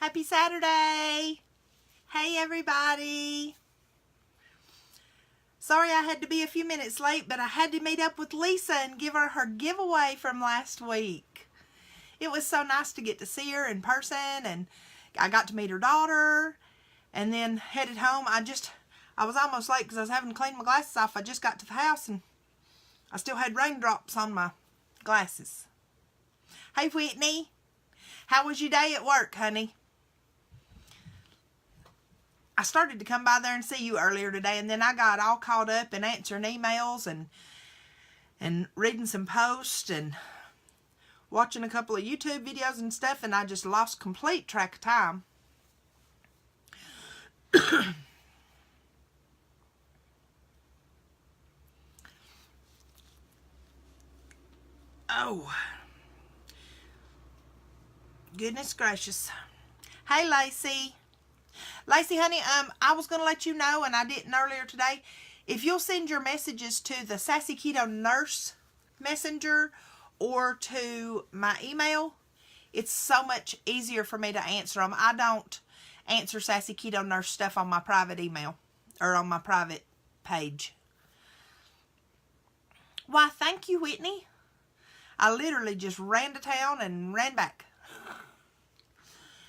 Happy Saturday! Hey everybody! Sorry I had to be a few minutes late, but I had to meet up with Lisa and give her her giveaway from last week. It was so nice to get to see her in person, and I got to meet her daughter, and then headed home. I was almost late because I was having to clean my glasses off. I just got to the house and I still had raindrops on my glasses. Hey Whitney, how was your day at work, honey? I started to come by there and see you earlier today, and then I got all caught up in answering emails and reading some posts and watching a couple of YouTube videos and stuff, and I just lost complete track of time. Oh, goodness gracious. Hey Lacey. Lacey, honey, I was going to let you know, and I didn't earlier today, if you'll send your messages to the Sassy Keto Nurse messenger or to my email, it's so much easier for me to answer them. I don't answer Sassy Keto Nurse stuff on my private email or on my private page. Why, thank you, Whitney. I literally just ran to town and ran back.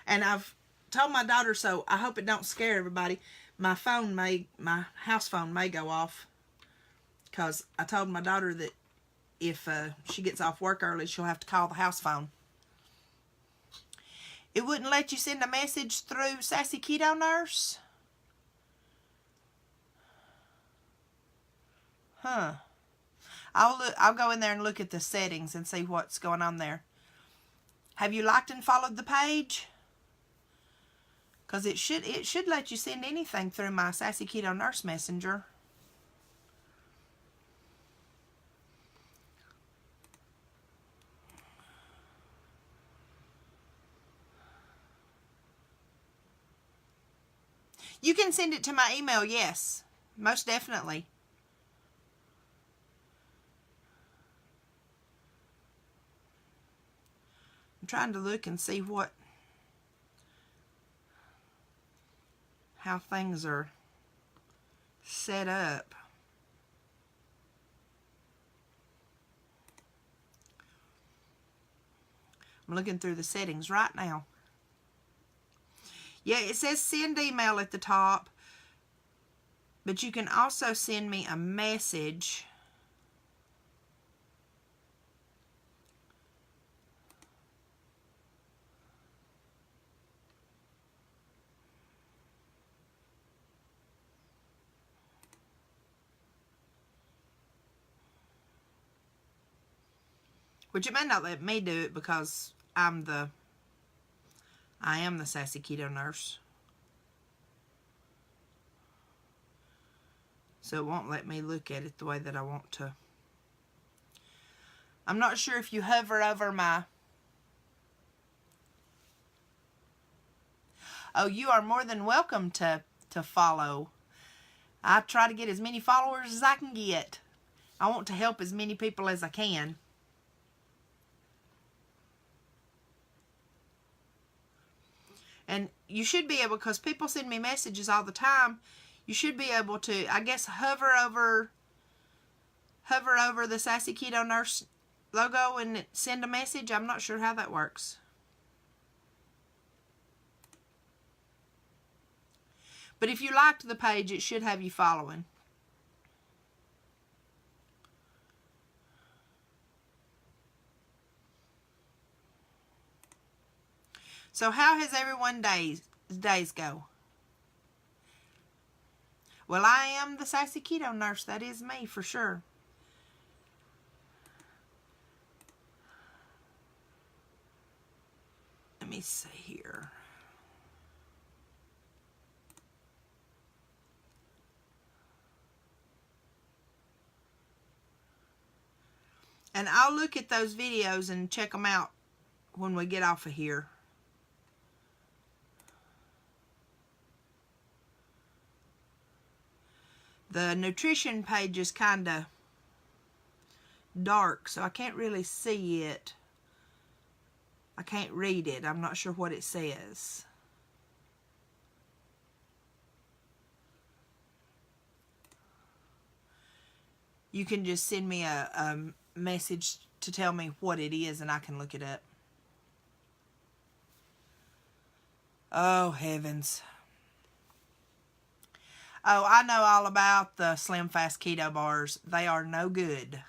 And I've told my daughter, so I hope it don't scare everybody. My house phone may go off, because I told my daughter that if she gets off work early, she'll have to call the house phone. It wouldn't let you send a message through Sassy Keto Nurse? Huh. I'll go in there and look at the settings and see what's going on there. Have you liked and followed the page? Because it should let you send anything through my Sassy Keto Nurse messenger. You can send it to my email, yes. Most definitely. I'm trying to look and see how things are set up. I'm looking through the settings right now. Yeah, it says send email at the top, but you can also send me a message. Which it may not let me do it because I am the Sassy Keto Nurse. So it won't let me look at it the way that I want to. I'm not sure if you hover over my... Oh, you are more than welcome to follow. I try to get as many followers as I can get. I want to help as many people as I can. And you should be able, because people send me messages all the time, you should be able to, I guess, hover over the Sassy Keto Nurse logo and send a message. I'm not sure how that works. But if you liked the page, it should have you following. So how has everyone's days go? Well, I am the Sassy Keto Nurse. That is me for sure. Let me see here. And I'll look at those videos and check them out when we get off of here. The nutrition page is kind of dark, so I can't really see it. I can't read it. I'm not sure what it says. you can just send me a message to tell me what it is and I can look it up. Oh, heavens. Oh, I know all about the Slim Fast Keto bars. They are no good.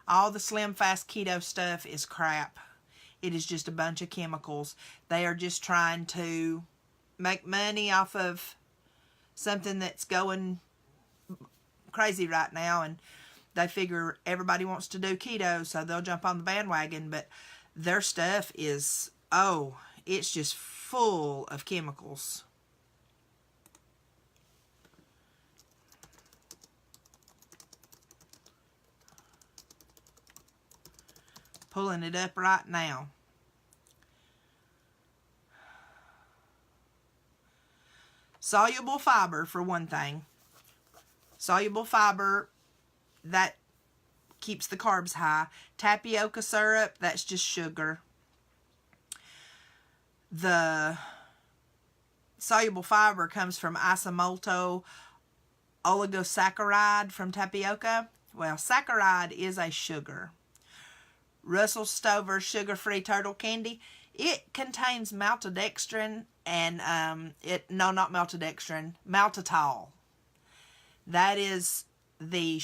All the Slim Fast Keto stuff is crap. It is just a bunch of chemicals. They are just trying to make money off of something that's going crazy right now, and they figure everybody wants to do keto, so they'll jump on the bandwagon. But their stuff is, oh, it's just full of chemicals. Pulling it up right now. Soluble fiber, for one thing. Soluble fiber, that keeps the carbs high. Tapioca syrup, that's just sugar. The soluble fiber comes from isomalto oligosaccharide from tapioca. Well, saccharide is a sugar. Russell Stover's sugar-free turtle candy, it contains maltodextrin and not maltodextrin, maltitol. That is the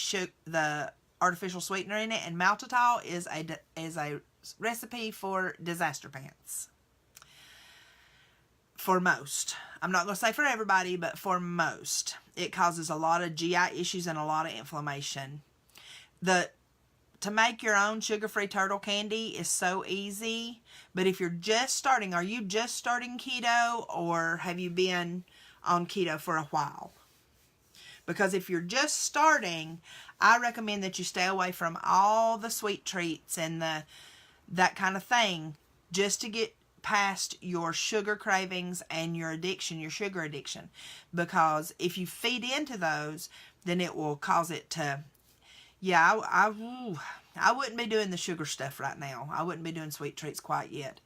artificial sweetener in it, and maltitol is a recipe for disaster pants. For most. I'm not going to say for everybody, but for most. It causes a lot of GI issues and a lot of inflammation. To make your own sugar-free turtle candy is so easy, but if you're just starting, are you just starting keto, or have you been on keto for a while? Because if you're just starting, I recommend that you stay away from all the sweet treats and that kind of thing, just to get past your sugar cravings and your addiction, your sugar addiction. Because if you feed into those, then it will cause it to... Yeah, I wouldn't be doing the sugar stuff right now. I wouldn't be doing sweet treats quite yet.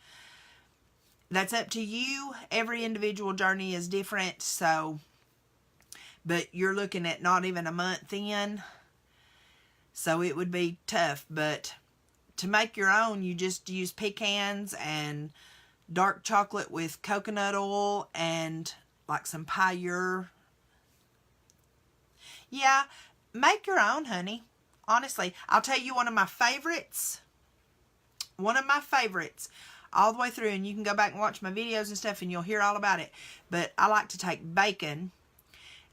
That's up to you. Every individual journey is different, so... But you're looking at not even a month in, so it would be tough. But to make your own, you just use pecans and dark chocolate with coconut oil and like some Payure. Yeah, make your own, honey. Honestly, I'll tell you one of my favorites, all the way through, and you can go back and watch my videos and stuff and you'll hear all about it. But I like to take bacon,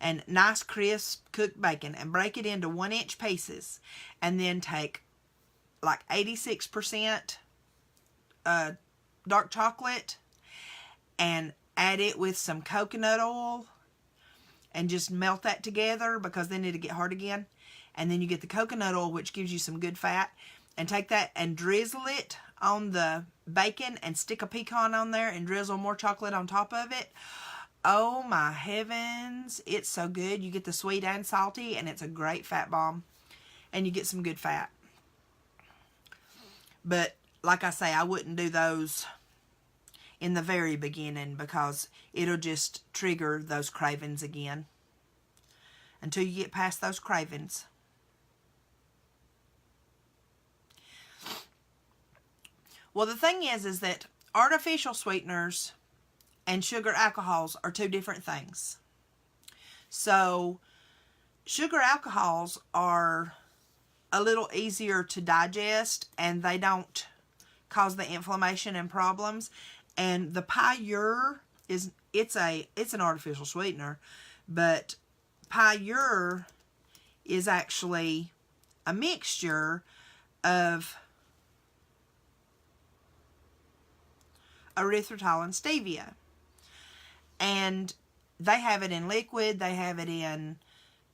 and nice crisp cooked bacon, and break it into 1-inch pieces, and then take like 86% dark chocolate and add it with some coconut oil and just melt that together, because then it'll get hard again. And then you get the coconut oil, which gives you some good fat, and take that and drizzle it on the bacon and stick a pecan on there and drizzle more chocolate on top of it. Oh my heavens, it's so good. You get the sweet and salty, and it's a great fat bomb, and you get some good fat. But like I say, I wouldn't do those in the very beginning, because it'll just trigger those cravings again until you get past those cravings. Well, the thing is that artificial sweeteners and sugar alcohols are two different things. So, sugar alcohols are a little easier to digest, and they don't cause the inflammation and problems. And the Payure it's an artificial sweetener, but Payure is actually a mixture of erythritol and stevia. And they have it in liquid, they have it in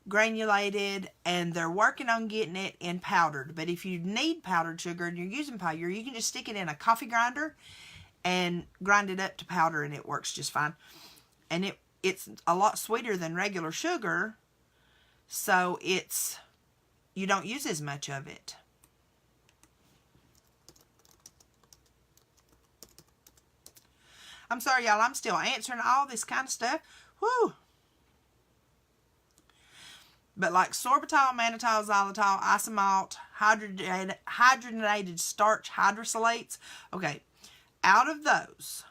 granulated, and they're working on getting it in powdered. But if you need powdered sugar and you're using Payure, you can just stick it in a coffee grinder and grind it up to powder, and it works just fine. And it's a lot sweeter than regular sugar, so you don't use as much of it. I'm sorry, y'all. I'm still answering all this kind of stuff. Whew. But like sorbitol, mannitol, xylitol, isomalt, hydrogenated starch hydrosylates. Okay, out of those,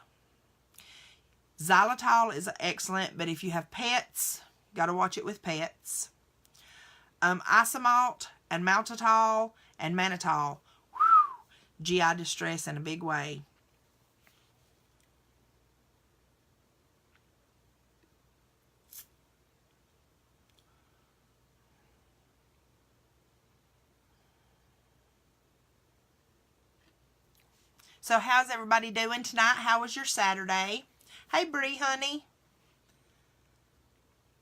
xylitol is excellent, but if you have pets, got to watch it with pets. Isomalt and maltitol and mannitol, GI distress in a big way. So how's everybody doing tonight? How was your Saturday? Hey, Bree, honey.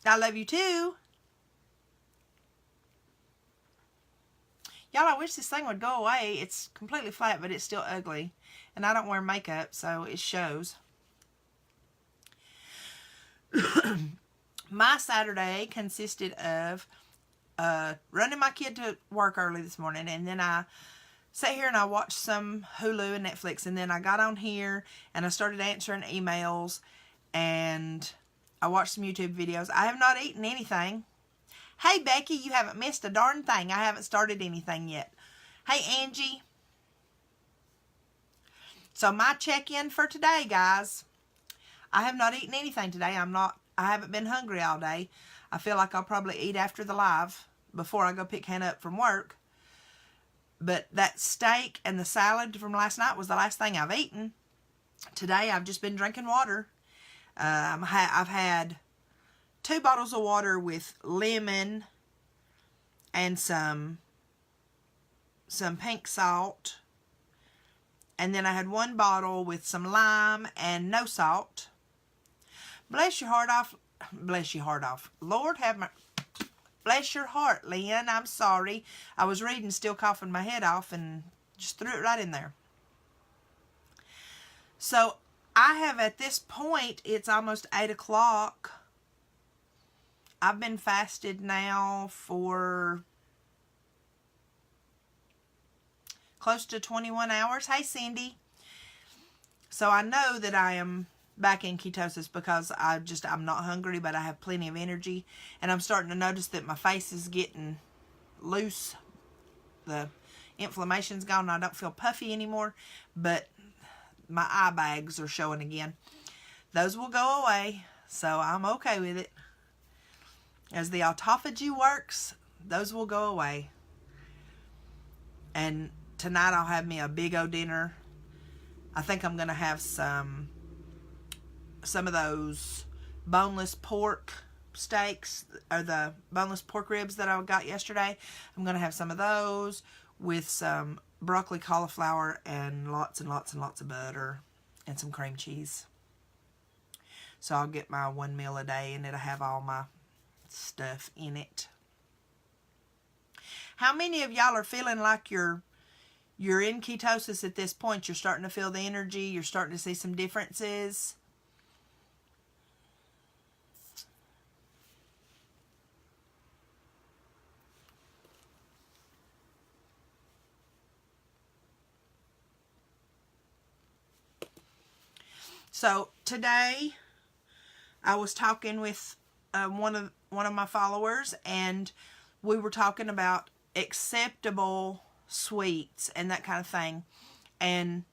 I love you too. Y'all, I wish this thing would go away. It's completely flat, but it's still ugly. And I don't wear makeup, so it shows. My Saturday consisted of running my kid to work early this morning, and then I sat here and I watched some Hulu and Netflix, and then I got on here and I started answering emails, and I watched some YouTube videos. I have not eaten anything. Hey, Becky, you haven't missed a darn thing. I haven't started anything yet. Hey, Angie. So my check-in for today, guys. I have not eaten anything today. I haven't been hungry all day. I feel like I'll probably eat after the live before I go pick Hannah up from work. But that steak and the salad from last night was the last thing I've eaten. Today, I've just been drinking water. I've had 2 bottles of water with lemon and some pink salt. And then I had 1 bottle with some lime and no salt. Bless your heart off. Bless your heart off. Lord have mercy. Bless your heart, Lynn. I'm sorry. I was reading, still coughing my head off, and just threw it right in there. So, I have at this point, it's almost 8 o'clock. I've been fasted now for close to 21 hours. Hey, Cindy. So, I know that I am back in ketosis because I'm not hungry, but I have plenty of energy, and I'm starting to notice that my face is getting loose. The inflammation's gone. I don't feel puffy anymore, but my eye bags are showing again. Those will go away, so I'm okay with it. As the autophagy works, those will go away. And tonight I'll have me a big old dinner. I think I'm going to have some of those boneless pork steaks, or the boneless pork ribs that I got yesterday. I'm going to have some of those with some broccoli, cauliflower, and lots and lots of butter and some cream cheese. So I'll get my 1 meal a day, and it'll have all my stuff in it. How many of y'all are feeling like you're in ketosis at this point? You're starting to feel the energy. You're starting to see some differences. So today I was talking with one of my followers, and we were talking about acceptable sweets and that kind of thing. And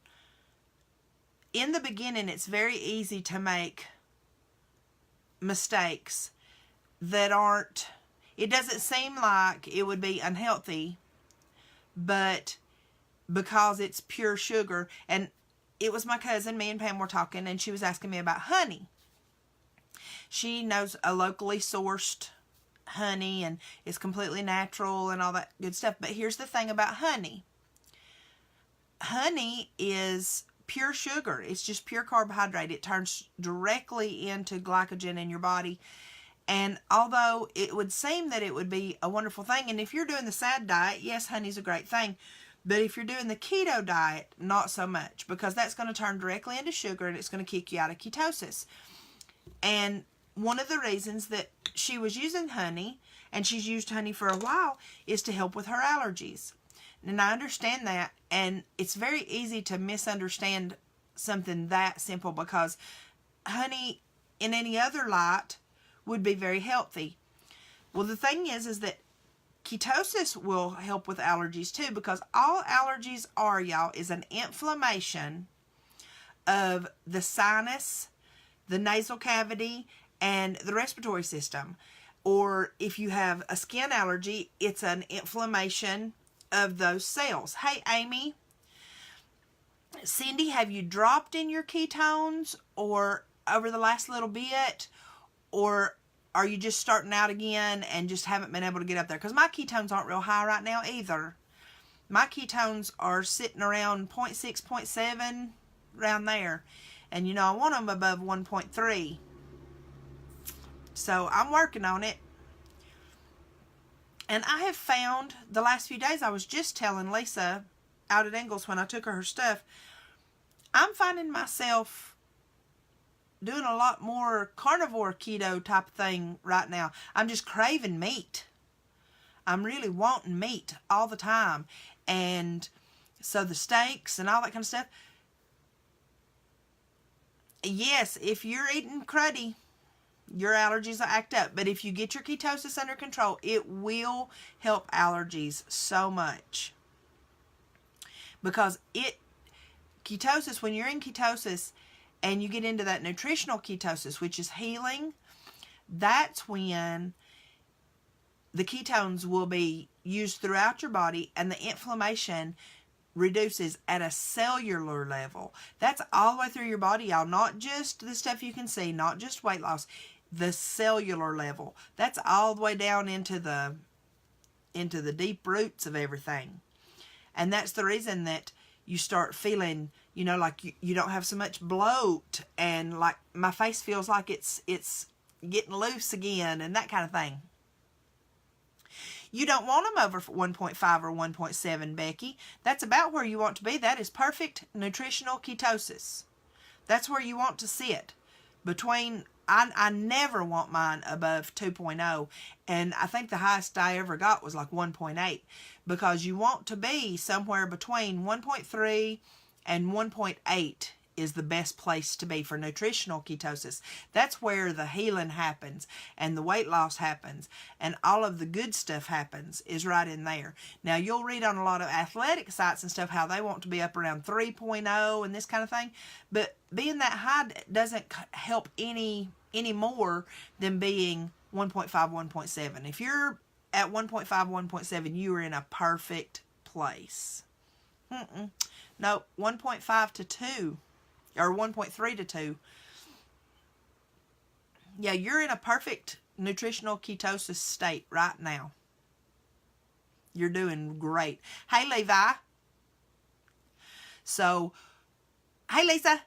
in the beginning, it's very easy to make mistakes that aren't, it doesn't seem like it would be unhealthy, but because it's pure sugar. And it was my cousin, me and Pam were talking, and she was asking me about honey. She knows a locally sourced honey, and it's completely natural and all that good stuff. But here's the thing about honey. Honey is pure sugar. It's just pure carbohydrate. It turns directly into glycogen in your body. And although it would seem that it would be a wonderful thing, and if you're doing the SAD diet, yes, honey's a great thing. But if you're doing the keto diet, not so much, because that's going to turn directly into sugar, and it's going to kick you out of ketosis. And one of the reasons that she was using honey, and she's used honey for a while, is to help with her allergies. And I understand that, and it's very easy to misunderstand something that simple, because honey in any other light would be very healthy. Well, the thing is that ketosis will help with allergies too, because all allergies are, y'all, is an inflammation of the sinus, the nasal cavity, and the respiratory system. Or if you have a skin allergy, it's an inflammation of those cells. Hey, Amy. Cindy, have you dropped in your ketones or over the last little bit? Or are you just starting out again and just haven't been able to get up there? Because my ketones aren't real high right now either. My ketones are sitting around 0.6, 0.7, around there. And, you know, I want them above 1.3. So I'm working on it. And I have found the last few days, I was just telling Lisa out at Ingles when I took her stuff, I'm finding myself doing a lot more carnivore keto type of thing right now. I'm just craving meat. I'm really wanting meat all the time. And so the steaks and all that kind of stuff. Yes, if you're eating cruddy, your allergies will act up. But if you get your ketosis under control, it will help allergies so much. Because ketosis, when you're in ketosis and you get into that nutritional ketosis, which is healing, that's when the ketones will be used throughout your body and the inflammation reduces at a cellular level. That's all the way through your body, y'all. Not just the stuff you can see, not just weight loss, the cellular level. That's all the way down into the deep roots of everything. And that's the reason that you start feeling, you know, like you don't have so much bloat, and like my face feels like it's getting loose again and that kind of thing. You don't want them over 1.5 or 1.7, Becky. That's about where you want to be. That is perfect nutritional ketosis. That's where you want to sit. I never want mine above 2.0. And I think the highest I ever got was like 1.8. Because you want to be somewhere between 1.3 and 1.8 is the best place to be for nutritional ketosis. That's where the healing happens and the weight loss happens and all of the good stuff happens, is right in there. Now, you'll read on a lot of athletic sites and stuff how they want to be up around 3.0 and this kind of thing, but being that high doesn't help any more than being 1.5, 1.7. If you're at 1.5, 1.7, you are in a perfect place. No, 1.5 to 2. Or 1.3 to 2. Yeah, you're in a perfect nutritional ketosis state right now. You're doing great. Hey, Levi. So, hey, Lisa.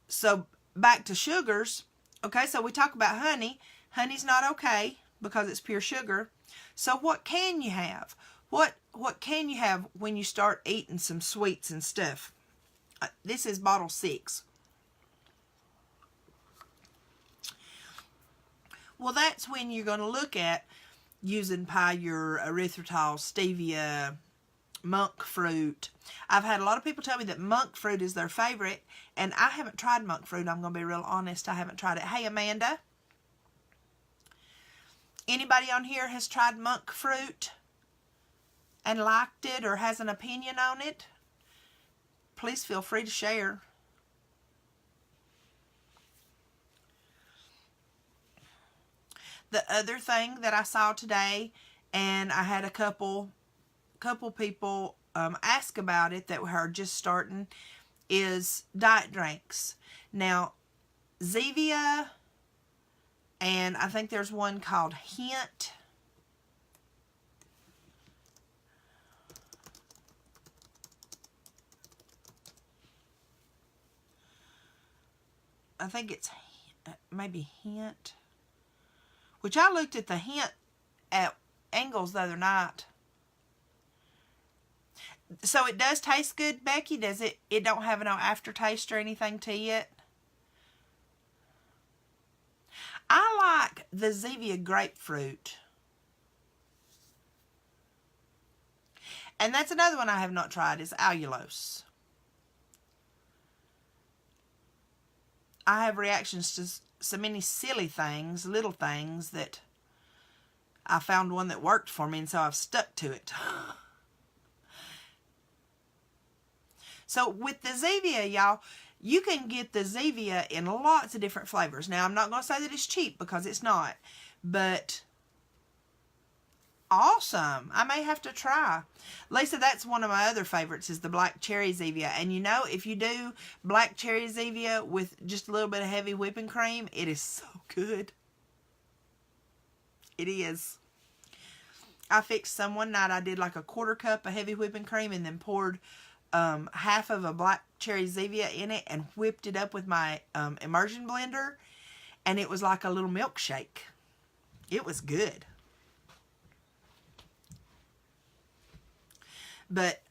So, back to sugars. Okay, so we talk about honey. Honey's not okay because it's pure sugar. So, what can you have? What can you have when you start eating some sweets and stuff? This is bottle 6. Well, that's when you're going to look at using your erythritol, stevia, monk fruit. I've had a lot of people tell me that monk fruit is their favorite, and I haven't tried monk fruit. I'm going to be real honest. I haven't tried it. Hey, Amanda. Anybody on here has tried monk fruit and liked it or has an opinion on it? Please feel free to share. The other thing that I saw today, and I had a couple people ask about it that are just starting, is diet drinks. Now, Zevia, and I think there's one called Hint. I think it's maybe Hint. Which I looked at the Hint at Ingles the other night. So it does taste good, Becky? Does it? It don't have no aftertaste or anything to it? I like the Zevia grapefruit. And that's another one I have not tried, is allulose. I have reactions so many silly things, little things, that I found one that worked for me, and so I've stuck to it. So with the Zevia, y'all, you can get the Zevia in lots of different flavors. Now, I'm not going to say that it's cheap, because it's not, but awesome. I may have to try. Lisa, that's one of my other favorites, is the black cherry Zevia. And you know, if you do black cherry Zevia with just a little bit of heavy whipping cream, it is so good. It is. I fixed some one night. I did like a 1/4 cup of heavy whipping cream and then poured half of a black cherry Zevia in it and whipped it up with my immersion blender. And it was like a little milkshake. It was good. But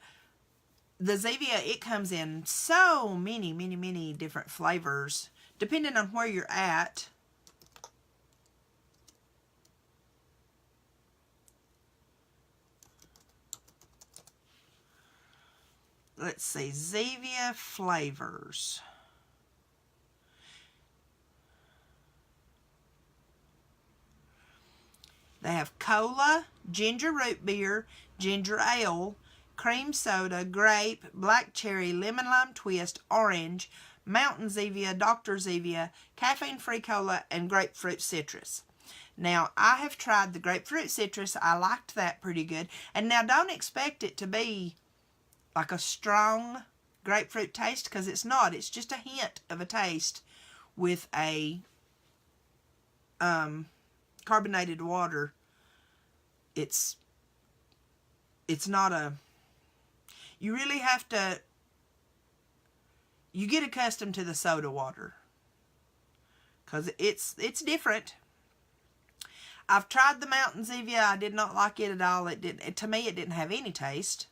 the Zevia, it comes in so many different flavors, depending on where you're at. Let's see, Zevia flavors. They have cola, ginger root beer, ginger ale, cream soda, grape, black cherry, lemon lime twist, orange, mountain Zevia, Dr. Zevia, caffeine-free cola, and grapefruit citrus. Now, I have tried the grapefruit citrus. I liked that pretty good. And now, don't expect it to be like a strong grapefruit taste, because it's not. It's just a hint of a taste with a carbonated water. It's not a... You really have to... You get accustomed to the soda water, because it's different. I've tried the Mountain Zevia. I did not like it at all. To me, it didn't have any taste.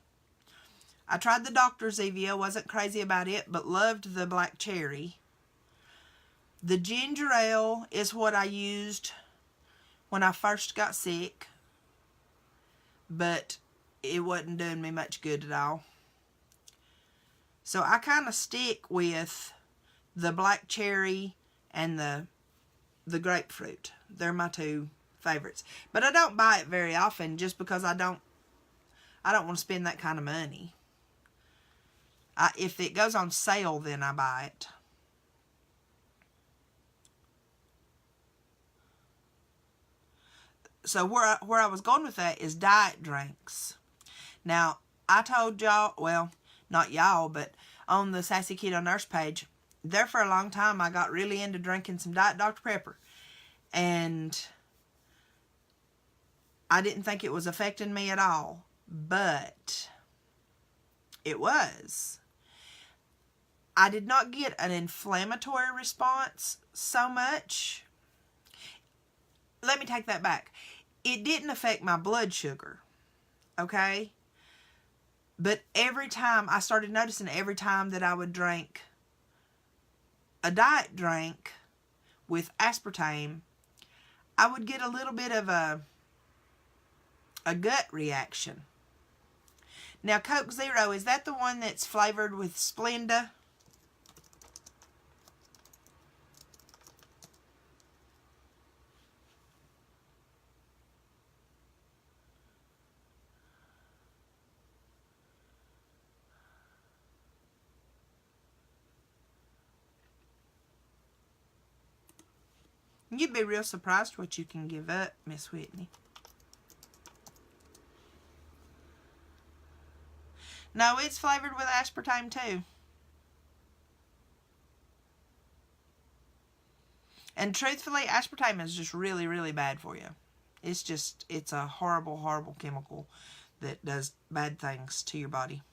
I tried the Dr. Zevia. Wasn't crazy about it, but loved the black cherry. The ginger ale is what I used when I first got sick, but it wasn't doing me much good at all. So I kind of stick with the black cherry and the grapefruit. They're my two favorites. But I don't buy it very often, just because I don't want to spend that kind of money. If it goes on sale, then I buy it. So where I was going with that is diet drinks. Now, I told y'all, well, not y'all, but on the Sassy Keto Nurse page, there for a long time I got really into drinking some Diet Dr. Pepper. And I didn't think it was affecting me at all. But it was. I did not get an inflammatory response so much. Let me take that back. It didn't affect my blood sugar. Okay? But every time, I started noticing every time that I would drink a diet drink with aspartame, I would get a little bit of a gut reaction. Now, Coke Zero, is that the one that's flavored with Splenda? You'd be real surprised what you can give up, Miss Whitney. No, it's flavored with aspartame too. And truthfully, aspartame is just really, really bad for you. It's a horrible, horrible chemical that does bad things to your body.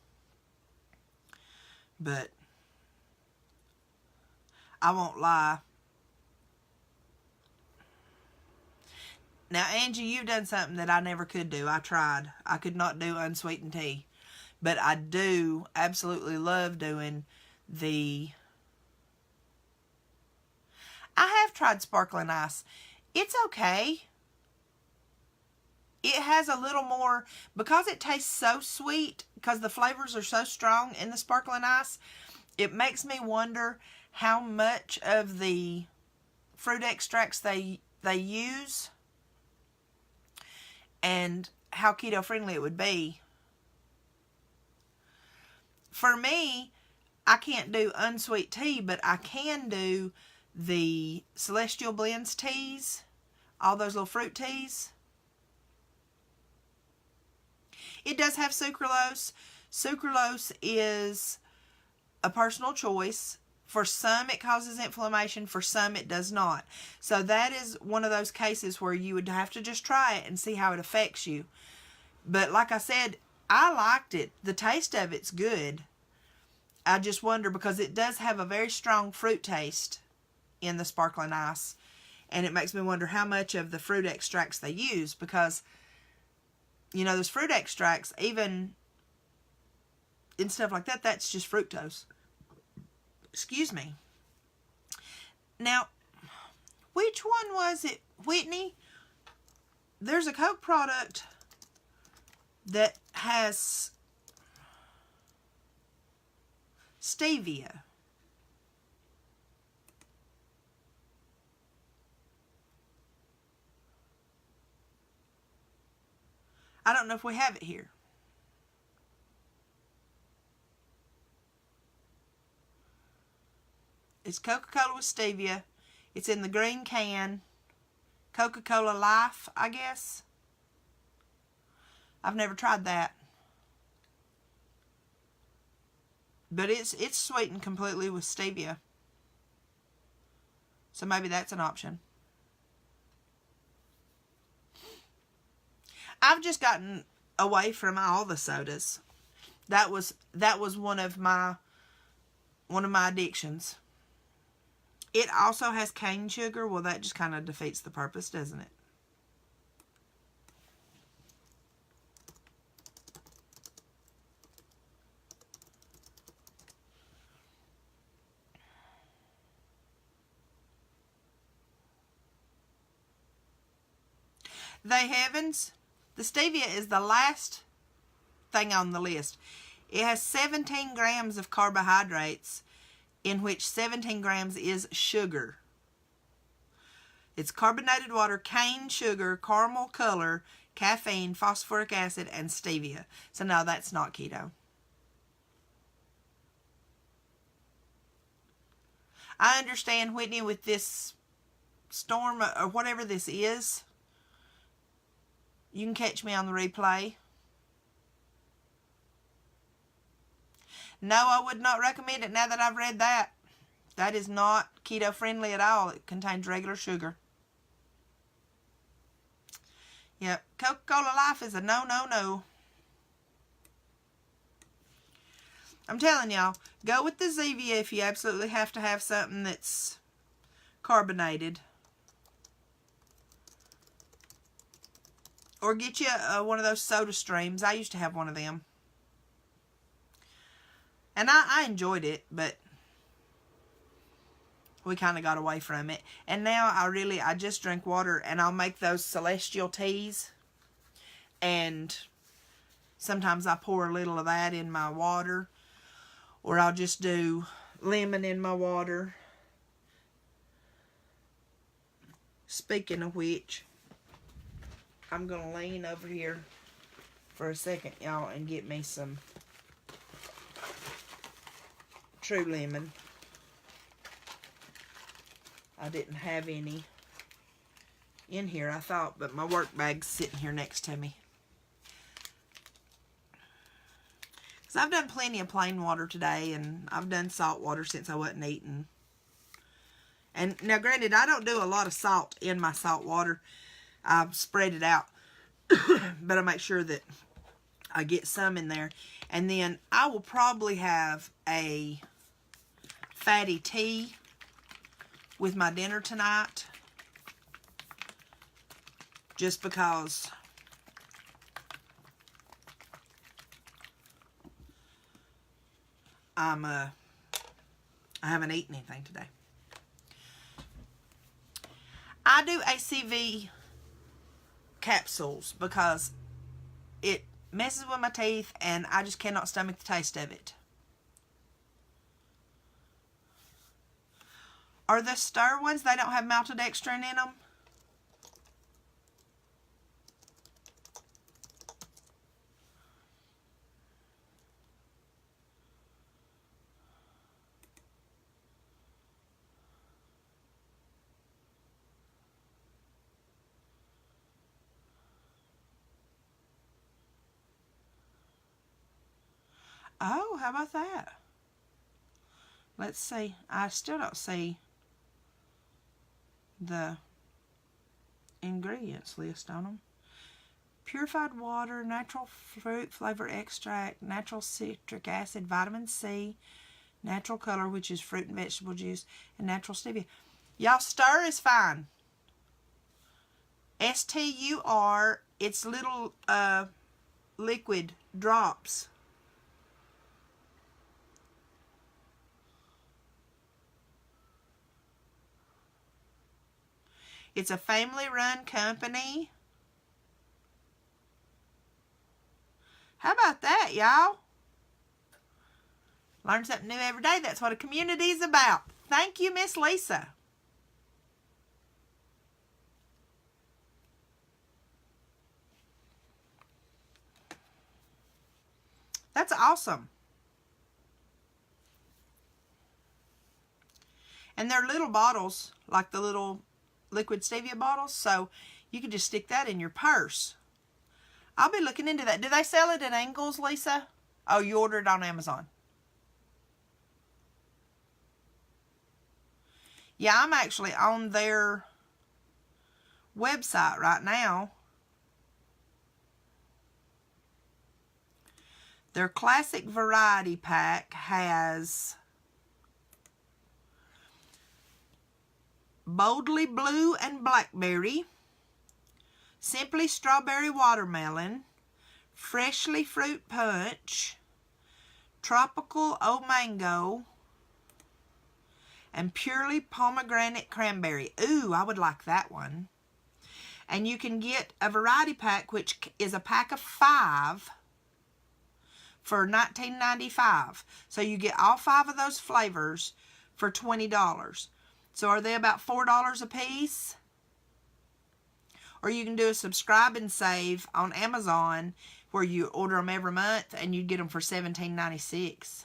But I won't lie. Now, Angie, you've done something that I never could do. I tried. I could not do unsweetened tea. But I do absolutely love doing I have tried sparkling ice. It's okay. It has a little more, because it tastes so sweet, because the flavors are so strong in the sparkling ice, it makes me wonder how much of the fruit extracts they use and how keto friendly it would be. For me, I can't do unsweet tea, but I can do the Celestial Blends teas, all those little fruit teas. It does have sucralose. Sucralose is a personal choice. For some, it causes inflammation. For some, it does not. So that is one of those cases where you would have to just try it and see how it affects you. But like I said, I liked it. The taste of it's good. I just wonder because it does have a very strong fruit taste in the sparkling ice. And it makes me wonder how much of the fruit extracts they use because, you know, those fruit extracts, even in stuff like that, that's just fructose. Excuse me. Now, which one was it, Whitney? There's a Coke product that has stevia. I don't know if we have it here. It's Coca-Cola with stevia. It's in the green can. Coca-Cola Life, I guess. I've never tried that. But it's sweetened completely with stevia. So maybe that's an option. I've just gotten away from all the sodas. That was one of my addictions. It also has cane sugar. Well, that just kind of defeats the purpose, doesn't it? Thank heavens, the stevia is the last thing on the list. It has 17 grams of carbohydrates, in which 17 grams is sugar. It's carbonated water, cane sugar, caramel color, caffeine, phosphoric acid, and stevia. So no, that's not keto. I understand, Whitney, with this storm or whatever this is, you can catch me on the replay. No, I would not recommend it now that I've read that. That is not keto friendly at all. It contains regular sugar. Yep, Coca-Cola Life is a no, no, no. I'm telling y'all, go with the Zevia if you absolutely have to have something that's carbonated. Or get you one of those soda streams. I used to have one of them. And I enjoyed it, but we kind of got away from it. And now I just drink water, and I'll make those celestial teas. And sometimes I pour a little of that in my water. Or I'll just do lemon in my water. Speaking of which, I'm going to lean over here for a second, y'all, and get me some True Lemon. I didn't have any in here, I thought, but my work bag's sitting here next to me. Because I've done plenty of plain water today, and I've done salt water since I wasn't eating. And now, granted, I don't do a lot of salt in my salt water. I spread it out, but I make sure that I get some in there. And then I will probably have a fatty tea with my dinner tonight, just because I haven't eaten anything today. I do ACV capsules because it messes with my teeth and I just cannot stomach the taste of it. Are the stir ones, they don't have maltodextrin in them? Oh, how about that? Let's see. I still don't see the ingredients list on them. Purified water, natural fruit flavor extract, natural citric acid, vitamin C, natural color, which is fruit and vegetable juice, and natural stevia. Y'all, stir is fine. S-T-U-R, it's little liquid drops. It's a family-run company. How about that, y'all? Learn something new every day. That's what a community is about. Thank you, Miss Lisa. That's awesome. And they're little bottles, like the little liquid stevia bottles, so you can just stick that in your purse. I'll be looking into that. Do they sell it at Angles, Lisa? Oh, you ordered it on Amazon. Yeah, I'm actually on their website right now. Their classic variety pack has Boldly Blue and Blackberry, Simply Strawberry Watermelon, Freshly Fruit Punch, Tropical O Mango, and Purely Pomegranate Cranberry. Ooh, I would like that one. And you can get a variety pack, which is a pack of 5 for $19.95. So you get all 5 of those flavors for $20. So are they about $4 a piece? Or you can do a subscribe and save on Amazon where you order them every month and you get them for $17.96.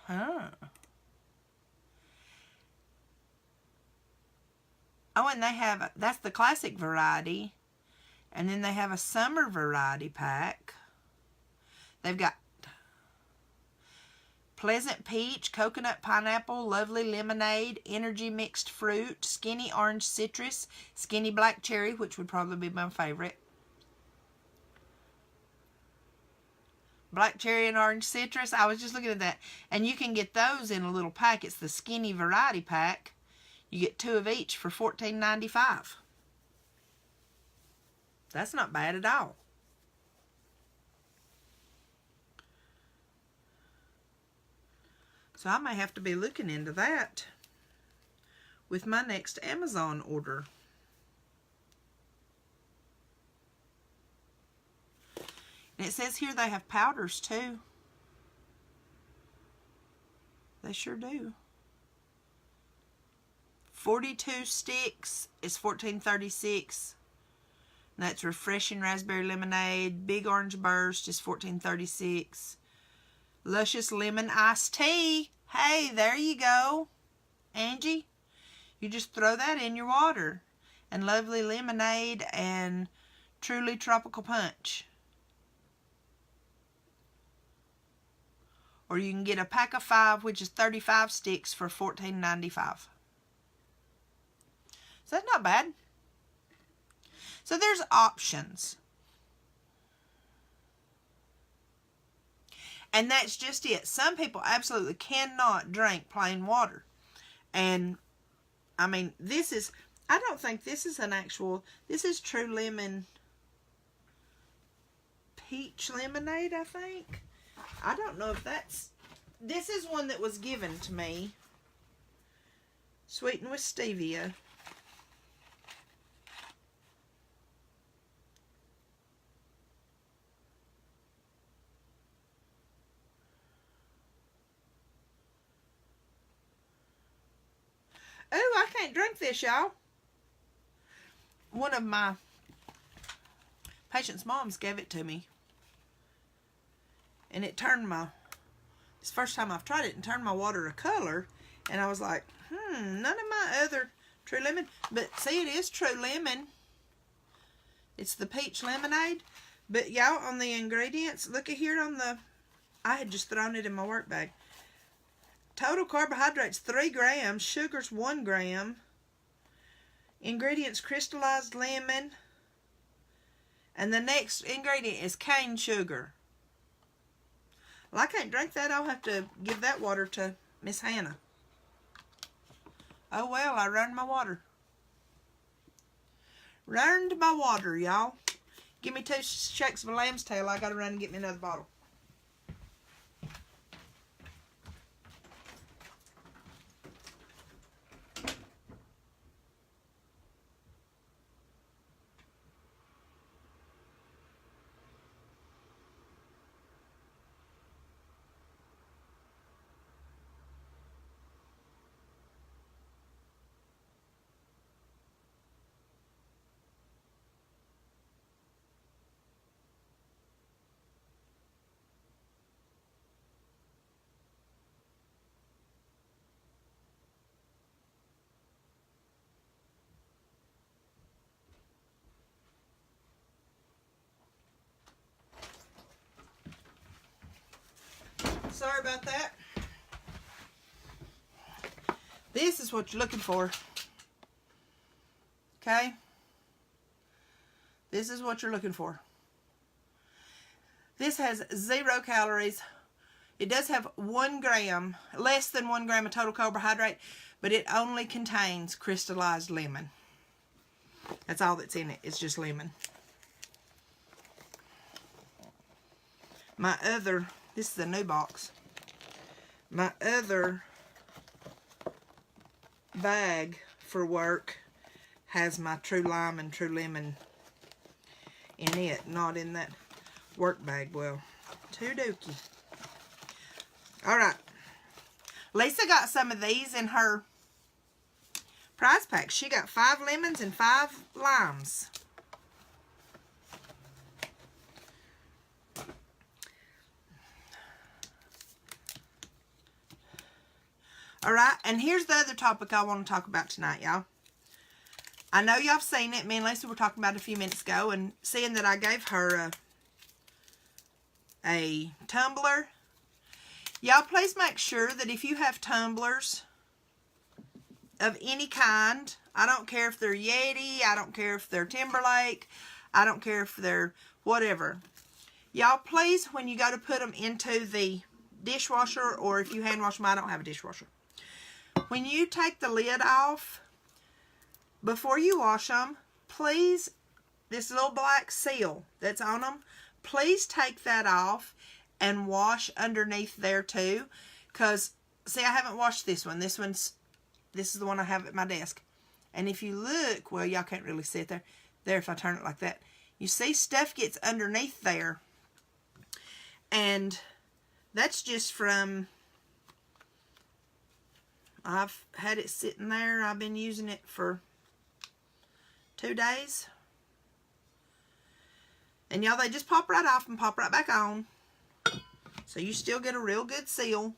Huh. Oh, and they have, that's the classic variety. And then they have a summer variety pack. They've got Pleasant Peach, Coconut Pineapple, Lovely Lemonade, Energy Mixed Fruit, Skinny Orange Citrus, Skinny Black Cherry, which would probably be my favorite. Black Cherry and Orange Citrus. I was just looking at that. And you can get those in a little pack. It's the Skinny Variety Pack. You get 2 of each for $14.95. That's not bad at all. So I may have to be looking into that with my next Amazon order. And it says here they have powders too. They sure do. 42 sticks is $14.36. And that's Refreshing Raspberry Lemonade. Big Orange Burst is $14.36. Luscious Lemon Iced Tea. Hey, there you go, Angie. You just throw that in your water. And Lovely Lemonade and Truly Tropical Punch. Or you can get a pack of 5, which is 35 sticks for $14.95. So that's not bad. So there's options. And that's just it. Some people absolutely cannot drink plain water. And, I mean, this is, I don't think this is an actual, this is True Lemon Peach Lemonade, I think. I don't know if that's, this is one that was given to me. Sweetened with stevia. can't drink this, y'all. One of my patient's moms gave it to me. And it turned it's the first time I've tried it, and turned my water a color. And I was like, none of my other True Lemon. But see, it is True Lemon. It's the peach lemonade. But y'all, on the ingredients, look at here on the, I had just thrown it in my work bag. Total carbohydrates, 3 grams. Sugars, 1 gram. Ingredients, crystallized lemon. And the next ingredient is cane sugar. Well, I can't drink that. I'll have to give that water to Miss Hannah. Oh well, I ruined my water. Ruined my water, y'all. Give me 2 shakes of a lamb's tail. I gotta run and get me another bottle. Sorry about that. This is what you're looking for. Okay? This is what you're looking for. This has 0 calories. It does have 1 gram, less than 1 gram of total carbohydrate, but it only contains crystallized lemon. That's all that's in it. It's just lemon. My other, this is a new box. My other bag for work has my True Lime and True Lemon in it, not in that work bag. Well, too dookie. Alright. Lisa got some of these in her prize pack. She got 5 lemons and 5 limes. Alright, and here's the other topic I want to talk about tonight, y'all. I know y'all have seen it. Me and Lisa were talking about it a few minutes ago, and seeing that I gave her a tumbler. Y'all, please make sure that if you have tumblers of any kind, I don't care if they're Yeti, I don't care if they're Timberlake, I don't care if they're whatever. Y'all, please, when you go to put them into the dishwasher, or if you hand wash them, I don't have a dishwasher. When you take the lid off, before you wash them, please, this little black seal that's on them, please take that off and wash underneath there too. Because, see, I haven't washed this one. This is the one I have at my desk. And if you look, well, y'all can't really see it there. There, if I turn it like that. You see stuff gets underneath there. And that's just from, I've had it sitting there. I've been using it for 2 days. And y'all, they just pop right off and pop right back on. So you still get a real good seal.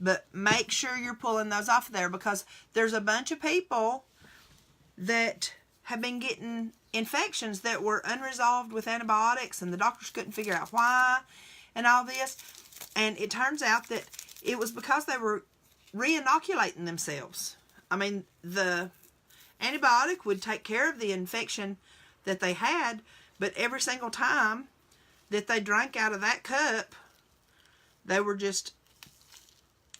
But make sure you're pulling those off there, because there's a bunch of people that have been getting infections that were unresolved with antibiotics, and the doctors couldn't figure out why and all this. And it turns out that it was because they were re-inoculating themselves. I mean, the antibiotic would take care of the infection that they had, but every single time that they drank out of that cup, they were just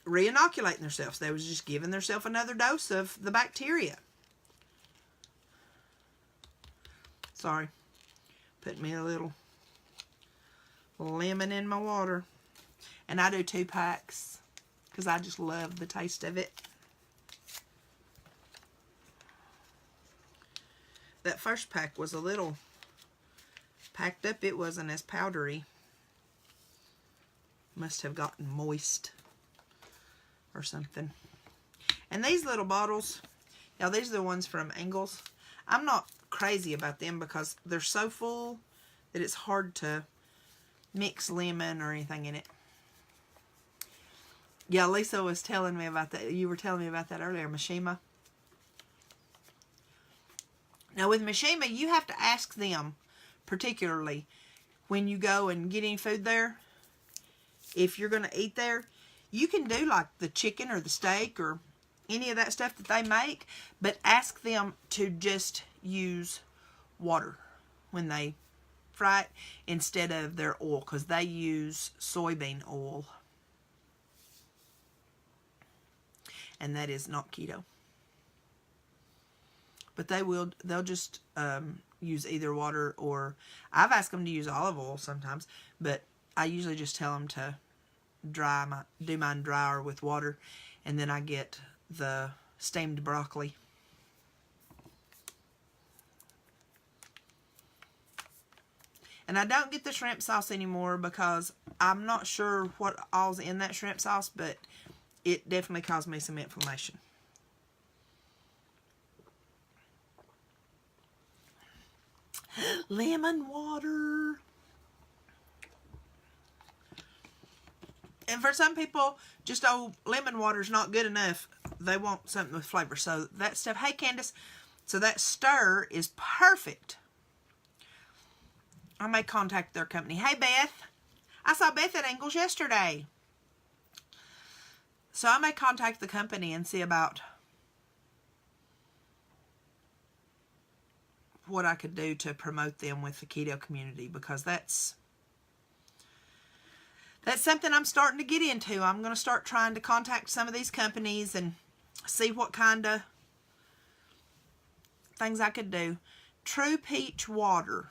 re-inoculating themselves. They was just giving themselves another dose of the bacteria. Sorry. Put me a little lemon in my water. And I do 2 packs because I just love the taste of it. That first pack was a little packed up. It wasn't as powdery. Must have gotten moist or something. And these little bottles, y'all, these are the ones from Ingles. I'm not crazy about them because they're so full that it's hard to mix lemon or anything in it. Yeah, Lisa was telling me about that. You were telling me about that earlier, Mishima. Now with Mishima, you have to ask them, particularly when you go and get any food there, if you're going to eat there. You can do like the chicken or the steak or any of that stuff that they make, but ask them to just use water when they fry it instead of their oil, because they use soybean oil. And that is not keto. But they'll just use either water, or I've asked them to use olive oil sometimes, but I usually just tell them to do mine dry or with water, and then I get the steamed broccoli. And I don't get the shrimp sauce anymore because I'm not sure what all's in that shrimp sauce, but it definitely caused me some inflammation. Lemon water. And for some people, just lemon water is not good enough. They want something with flavor. So that stuff, hey Candace, so that stir is perfect. I may contact their company. Hey Beth, I saw Beth at Ingles yesterday. So I may contact the company and see about what I could do to promote them with the keto community, because that's something I'm starting to get into. I'm going to start trying to contact some of these companies and see what kind of things I could do. True peach water.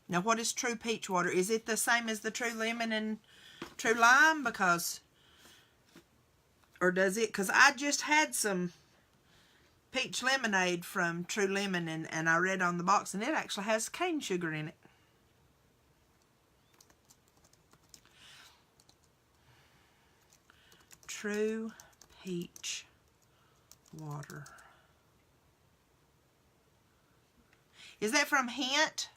Now, what is true peach water? Is it the same as the true lemon and true lime? Or does it? Because I just had some peach lemonade from True Lemon, and I read on the box, and it actually has cane sugar in it. True peach water. Is that from Hint?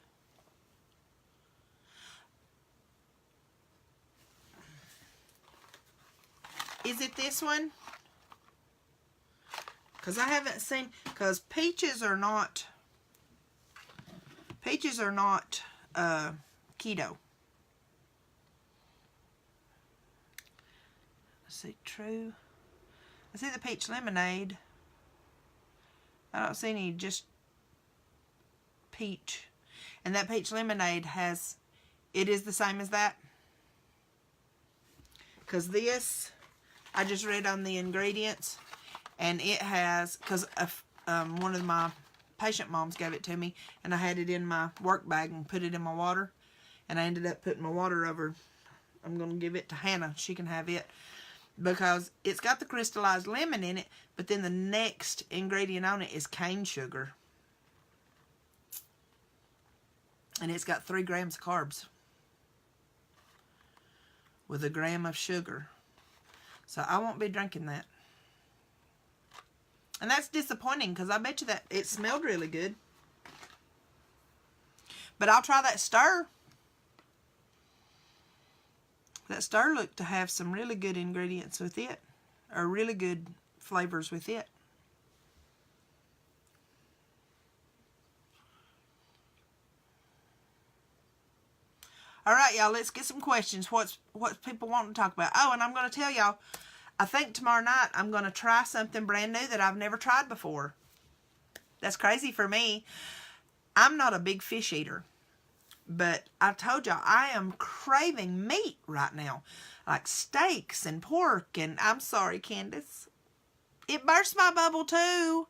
Is it this one? Because I haven't seen, because peaches are not keto. Let's see, true. I see the peach lemonade. I don't see any just peach. And that peach lemonade has, it is the same as that. Because this, I just read on the ingredients, and it has, because one of my patient moms gave it to me, and I had it in my work bag and put it in my water, and I ended up putting my water over. I'm going to give it to Hannah. She can have it, because it's got the crystallized lemon in it, but then the next ingredient on it is cane sugar. And it's got 3 grams of carbs with a gram of sugar. So I won't be drinking that. And that's disappointing, because I bet you that it smelled really good. But I'll try that stir. That stir looked to have some really good ingredients with it, or really good flavors with it. All right, y'all, let's get some questions. What's people want to talk about? Oh, and I'm going to tell y'all, I think tomorrow night I'm going to try something brand new that I've never tried before. That's crazy for me. I'm not a big fish eater, but I told y'all I am craving meat right now, like steaks and pork. And I'm sorry, Candace, it burst my bubble too.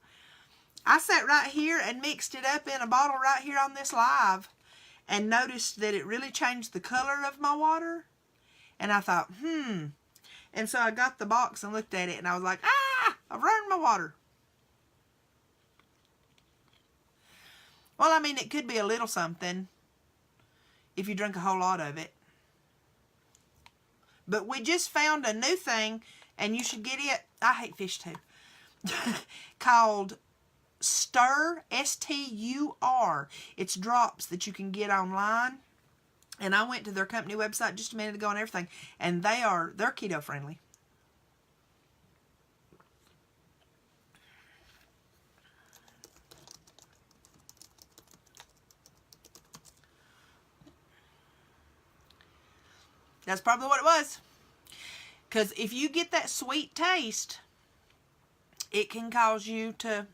I sat right here and mixed it up in a bottle right here on this live, and noticed that it really changed the color of my water. And I thought, And so I got the box and looked at it, and I was like, I've ruined my water. Well, I mean, it could be a little something if you drink a whole lot of it. But we just found a new thing, and you should get it. I hate fish too. called Stur, S-T-U-R. It's drops that you can get online. And I went to their company website just a minute ago and everything. And they're keto friendly. That's probably what it was. Because if you get that sweet taste, it can cause you to,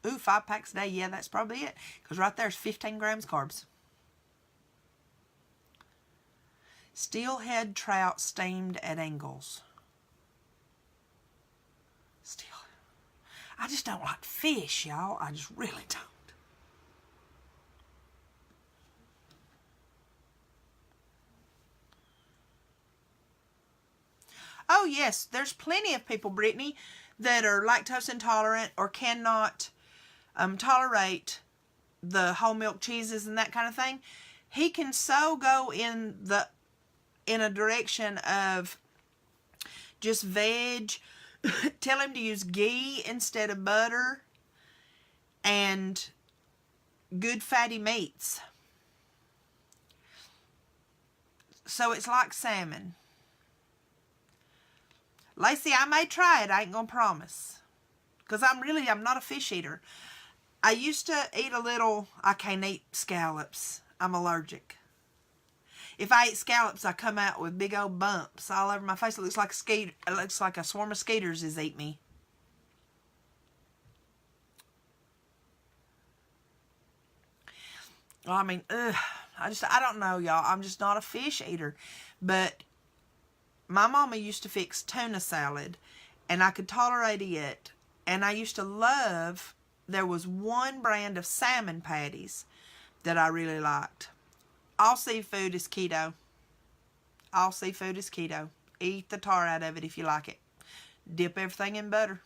5 packs a day. Yeah, that's probably it. Because right there's 15 grams carbs. Steelhead trout steamed at angles. I just don't like fish, y'all. I just really don't. Oh, yes, there's plenty of people, Brittany, that are lactose intolerant or cannot tolerate the whole milk cheeses and that kind of thing. He can so go in a direction of just veg. Tell him to use ghee instead of butter and good fatty meats. So it's like salmon. Lacey, I may try it. I ain't gonna promise. Because I'm not a fish eater. I used to eat a little. I can't eat scallops. I'm allergic. If I eat scallops, I come out with big old bumps all over my face. It looks like a swarm of skeeters has eat me. Well, I mean, I don't know, y'all. I'm just not a fish eater. But my mama used to fix tuna salad, and I could tolerate it. And I used to love, there was one brand of salmon patties that I really liked. All seafood is keto. All seafood is keto. Eat the tar out of it if you like it. Dip everything in butter.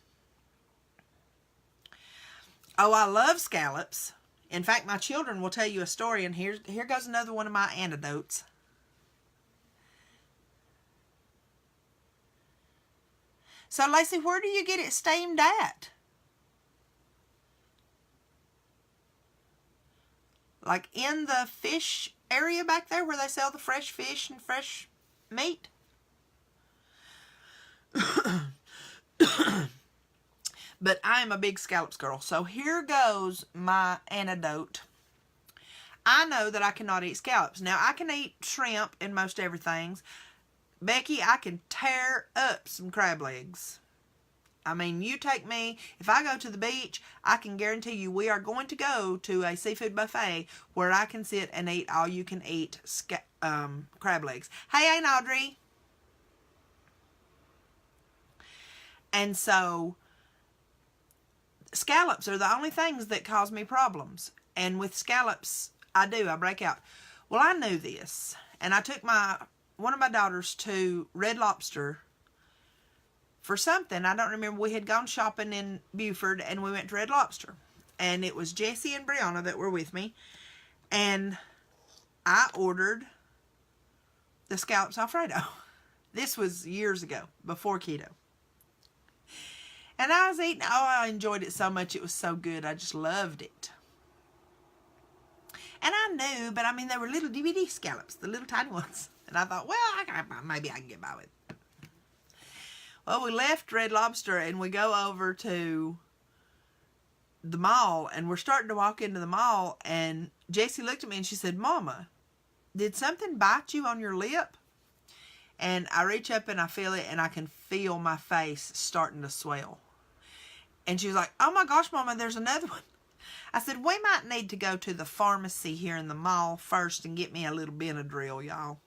Oh, I love scallops. In fact, my children will tell you a story, and here goes another one of my anecdotes. So, Lacey, where do you get it steamed at? Like in the fish area back there where they sell the fresh fish and fresh meat? But I am a big scallops girl. So here goes my anecdote. I know that I cannot eat scallops. Now, I can eat shrimp and most everything. Becky, I can tear up some crab legs. I mean, you take me, if I go to the beach, I can guarantee you we are going to go to a seafood buffet where I can sit and eat all you can eat crab legs. Hey, Aunt Audrey. And so, scallops are the only things that cause me problems. And with scallops, I break out. Well, I knew this. And I took one of my daughters to Red Lobster for something. I don't remember. We had gone shopping in Buford and we went to Red Lobster. And it was Jessie and Brianna that were with me. And I ordered the scallops Alfredo. This was years ago, before keto. And I was eating. Oh, I enjoyed it so much. It was so good. I just loved it. And I knew, but I mean, they were little DVD scallops, the little tiny ones. And I thought, well, maybe I can get by with it. Well, we left Red Lobster and we go over to the mall. And we're starting to walk into the mall. And Jessie looked at me and she said, Mama, did something bite you on your lip? And I reach up and I feel it, and I can feel my face starting to swell. And she was like, oh my gosh, Mama, there's another one. I said, we might need to go to the pharmacy here in the mall first and get me a little Benadryl, y'all.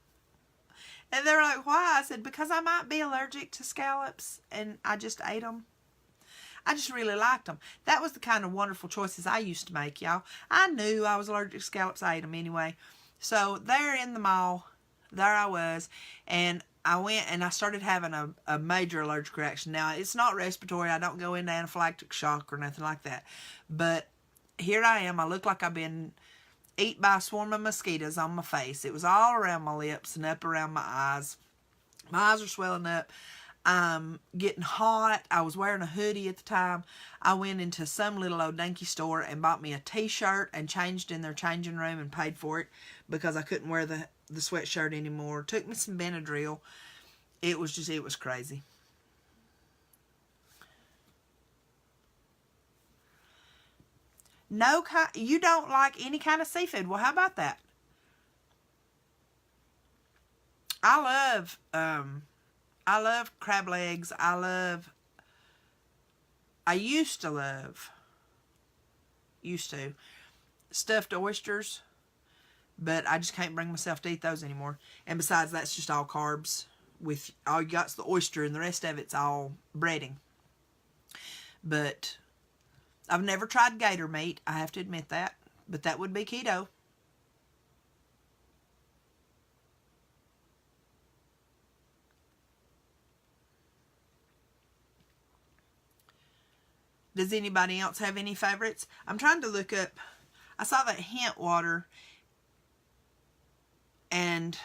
And they're like, why? I said, because I might be allergic to scallops, and I just ate them. I just really liked them. That was the kind of wonderful choices I used to make, y'all. I knew I was allergic to scallops. I ate them anyway. So there in the mall, there I was, and I went and I started having a major allergic reaction. Now, it's not respiratory. I don't go into anaphylactic shock or nothing like that. But here I am. I look like I've been eaten by a swarm of mosquitoes on my face. It was all around my lips and up around my eyes. My eyes are swelling up. I'm getting hot. I was wearing a hoodie at the time. I went into some little old dinky store and bought me a t-shirt and changed in their changing room and paid for it because I couldn't wear the sweatshirt anymore. Took me some Benadryl. It was crazy. You don't like any kind of seafood. Well, how about that? I love crab legs. I used to stuffed oysters, but I just can't bring myself to eat those anymore. And besides, that's just all carbs. With all you got's the oyster, and the rest of it's all breading. But I've never tried gator meat. I have to admit that, but that would be keto. Does anybody else have any favorites? I'm trying to look up. I saw that hemp water, and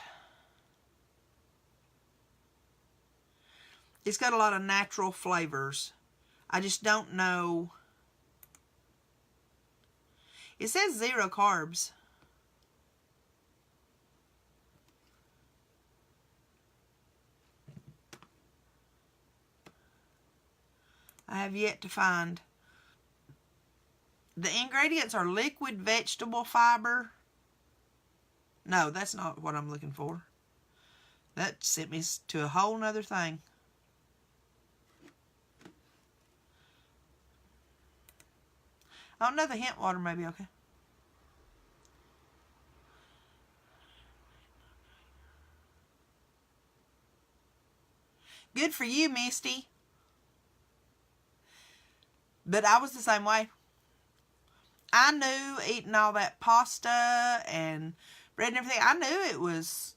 it's got a lot of natural flavors. I just don't know. It says 0 carbs. I have yet to find. The ingredients are liquid vegetable fiber. No, that's not what I'm looking for. That sent me to a whole nother thing. Oh, no, the hemp water may be okay. Good for you, Misty. But I was the same way. I knew eating all that pasta and bread and everything, I knew it was,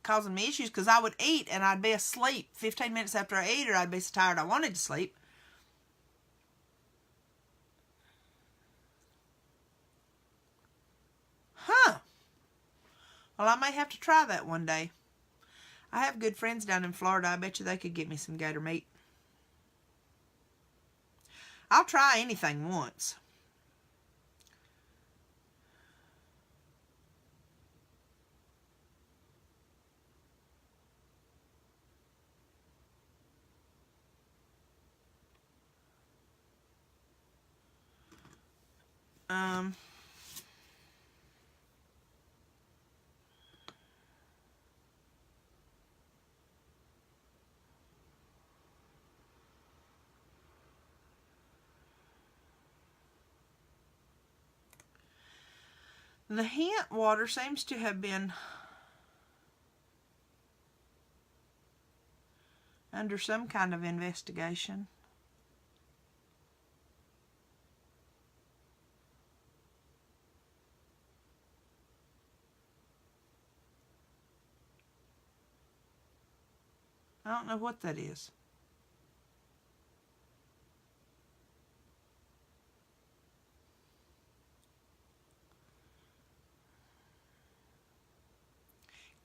causing me issues because I would eat and I'd be asleep 15 minutes after I ate, or I'd be so tired I wanted to sleep. Huh. Well, I may have to try that one day. I have good friends down in Florida. I bet you they could get me some gator meat. I'll try anything once. The hemp water seems to have been under some kind of investigation. I don't know what that is.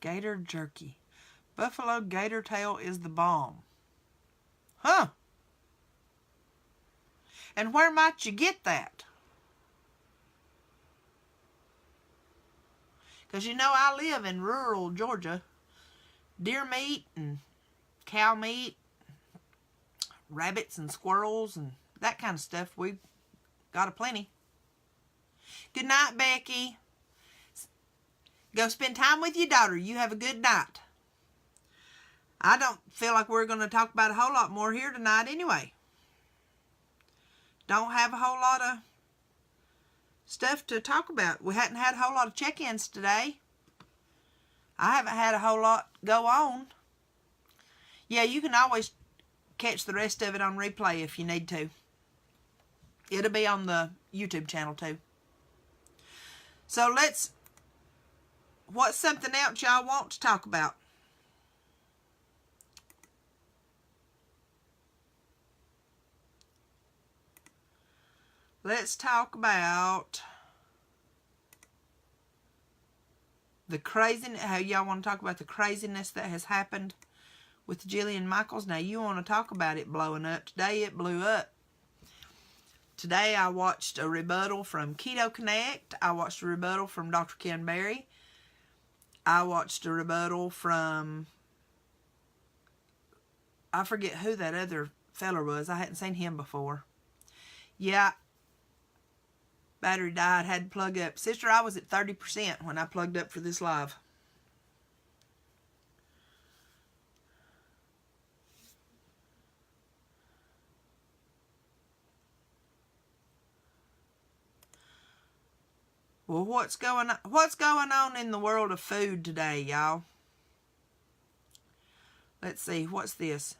Gator jerky. Buffalo gator tail is the bomb. Huh. And where might you get that? Because I live in rural Georgia. Deer meat and cow meat, rabbits and squirrels and that kind of stuff, we've got aplenty. Good night, Becky. Go spend time with your daughter. You have a good night. I don't feel like we're going to talk about a whole lot more here tonight anyway. Don't have a whole lot of stuff to talk about. We hadn't had a whole lot of check-ins today. I haven't had a whole lot go on. Yeah, you can always catch the rest of it on replay if you need to. It'll be on the YouTube channel too. So what's something else y'all want to talk about? Let's talk about the craziness. How y'all want to talk about the craziness that has happened with Jillian Michaels. Now, you want to talk about it blowing up. Today, it blew up. Today, I watched a rebuttal from Keto Connect. I watched a rebuttal from Dr. Ken Berry. I watched a rebuttal from, I forget who that other feller was. I hadn't seen him before. Yeah, battery died, had to plug up. Sister, I was at 30% when I plugged up for this live. Well, what's going on in the world of food today, y'all? Let's see, what's this?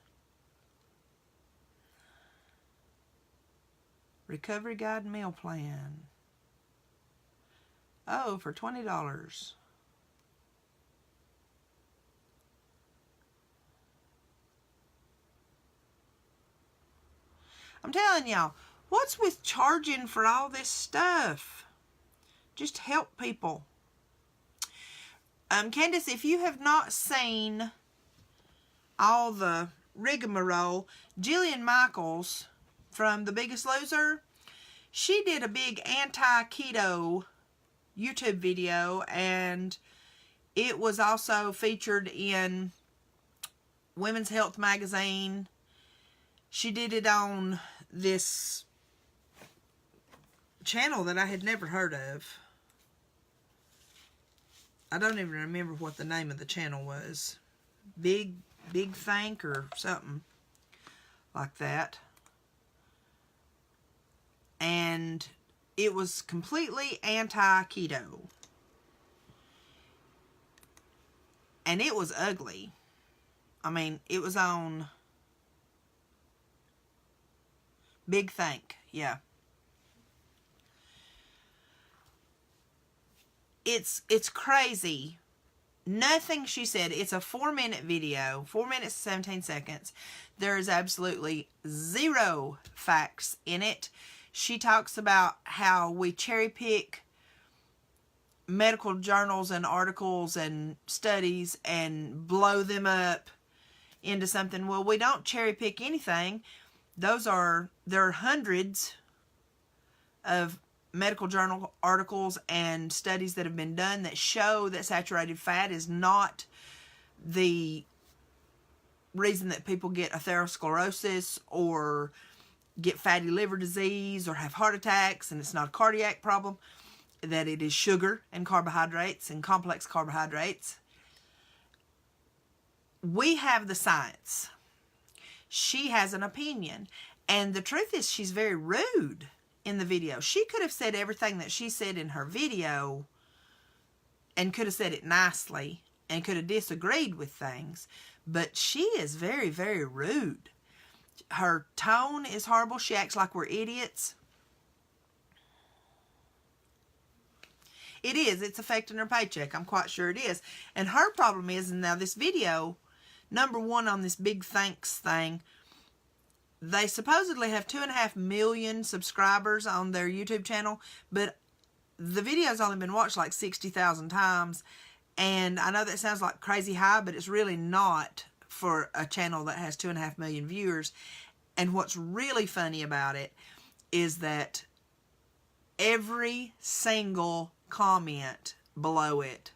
Recovery Guide Meal Plan. Oh, for $20. I'm telling y'all, what's with charging for all this stuff? Just help people. Candace, if you have not seen all the rigmarole, Jillian Michaels from The Biggest Loser, she did a big anti-keto YouTube video, and it was also featured in Women's Health magazine. She did it on this channel that I had never heard of. I don't even remember what the name of the channel was. Big Think or something like that. And it was completely anti-keto. And it was ugly. I mean, it was on Big Think, yeah. It's crazy. Nothing she said. It's a 4-minute video, 4 minutes and 17 seconds. There is absolutely zero facts in it. She talks about how we cherry pick medical journals and articles and studies and blow them up into something. Well, we don't cherry pick anything. There are hundreds of medical journal articles and studies that have been done that show that saturated fat is not the reason that people get atherosclerosis or get fatty liver disease or have heart attacks, and it's not a cardiac problem, that it is sugar and carbohydrates and complex carbohydrates. We have the science. She has an opinion. And the truth is, she's very rude in the video. She could have said everything that she said in her video and could have said it nicely and could have disagreed with things. But she is very, very rude. Her tone is horrible. She acts like we're idiots. It is. It's affecting her paycheck. I'm quite sure it is. And her problem is, now this video, number one on this Big Thanks thing, they supposedly have 2.5 million subscribers on their YouTube channel, but the video's only been watched like 60,000 times. And I know that sounds like crazy high, but it's really not for a channel that has 2.5 million viewers. And what's really funny about it is that every single comment below it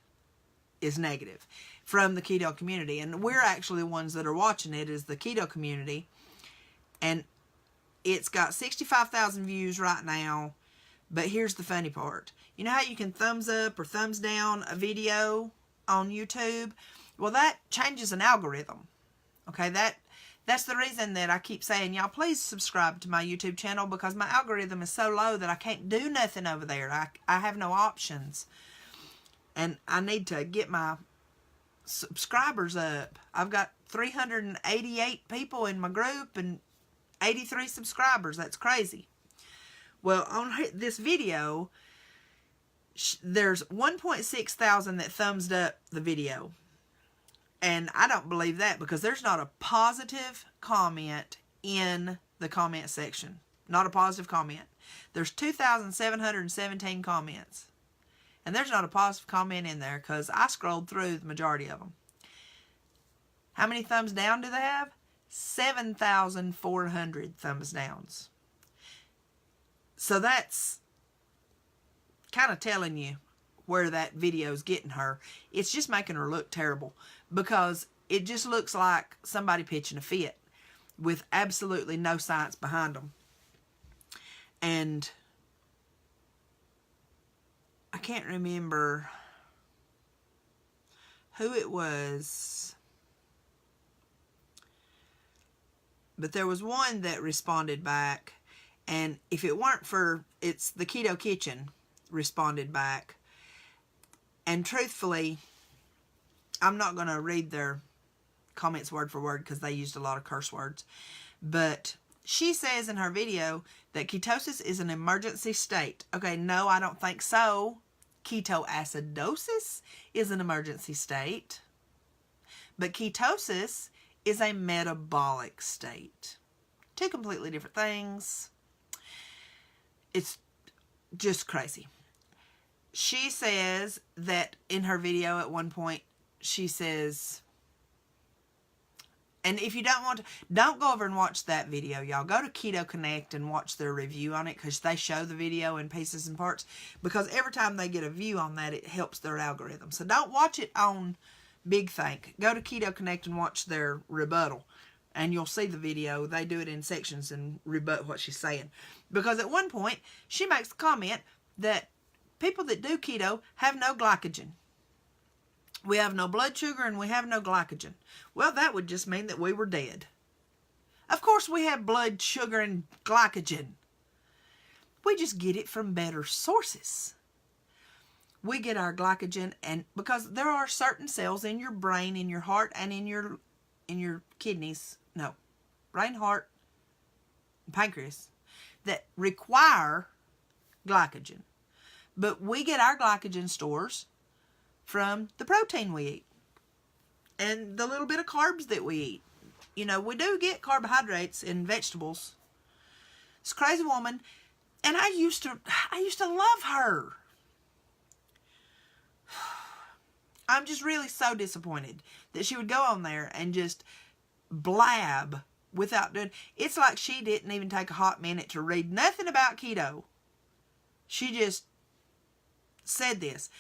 is negative from the keto community. And we're actually the ones that are watching it, is the keto community. And it's got 65,000 views right now. But here's the funny part. You know how you can thumbs up or thumbs down a video on YouTube? Well, that changes an algorithm. Okay, that's the reason that I keep saying, y'all, please subscribe to my YouTube channel, because my algorithm is so low that I can't do nothing over there. I have no options. And I need to get my subscribers up. I've got 388 people in my group and 83 subscribers. That's crazy. Well, on this video, there's 1.6 thousand that thumbs up the video. And I don't believe that, because there's not a positive comment in the comment section. Not a positive comment. There's 2,717 comments. And there's not a positive comment in there, because I scrolled through the majority of them. How many thumbs down do they have? 7,400 thumbs downs. So that's kind of telling you where that video's getting her. It's just making her look terrible because it just looks like somebody pitching a fit with absolutely no science behind them. And I can't remember who it was, but there was one that responded back, and if it weren't for, it's the Keto Kitchen responded back, and truthfully, I'm not going to read their comments word for word because they used a lot of curse words, but she says in her video that ketosis is an emergency state. Okay, no, I don't think so. Ketoacidosis is an emergency state, but ketosis is a metabolic state. Two completely different things. It's just crazy. She says that in her video at one point, she says, and if you don't want to, don't go over and watch that video, y'all. Go to Keto Connect and watch their review on it because they show the video in pieces and parts. Because every time they get a view on that, it helps their algorithm. So don't watch it on Big Think. Go to Keto Connect and watch their rebuttal. And you'll see the video. They do it in sections and rebut what she's saying. Because at one point, she makes the comment that people that do keto have no glycogen. We have no blood sugar and we have no glycogen. Well, that would just mean that we were dead. Of course we have blood sugar and glycogen. We just get it from better sources. We get our glycogen, and because there are certain cells in your brain, in your heart, and in your kidneys, no, brain, heart, and pancreas, that require glycogen. But we get our glycogen stores from the protein we eat and the little bit of carbs that we eat. You know, we do get carbohydrates in vegetables. This crazy woman, and I used to love her. I'm just really so disappointed that she would go on there and just blab without doing. It's like she didn't even take a hot minute to read nothing about keto. She just said this,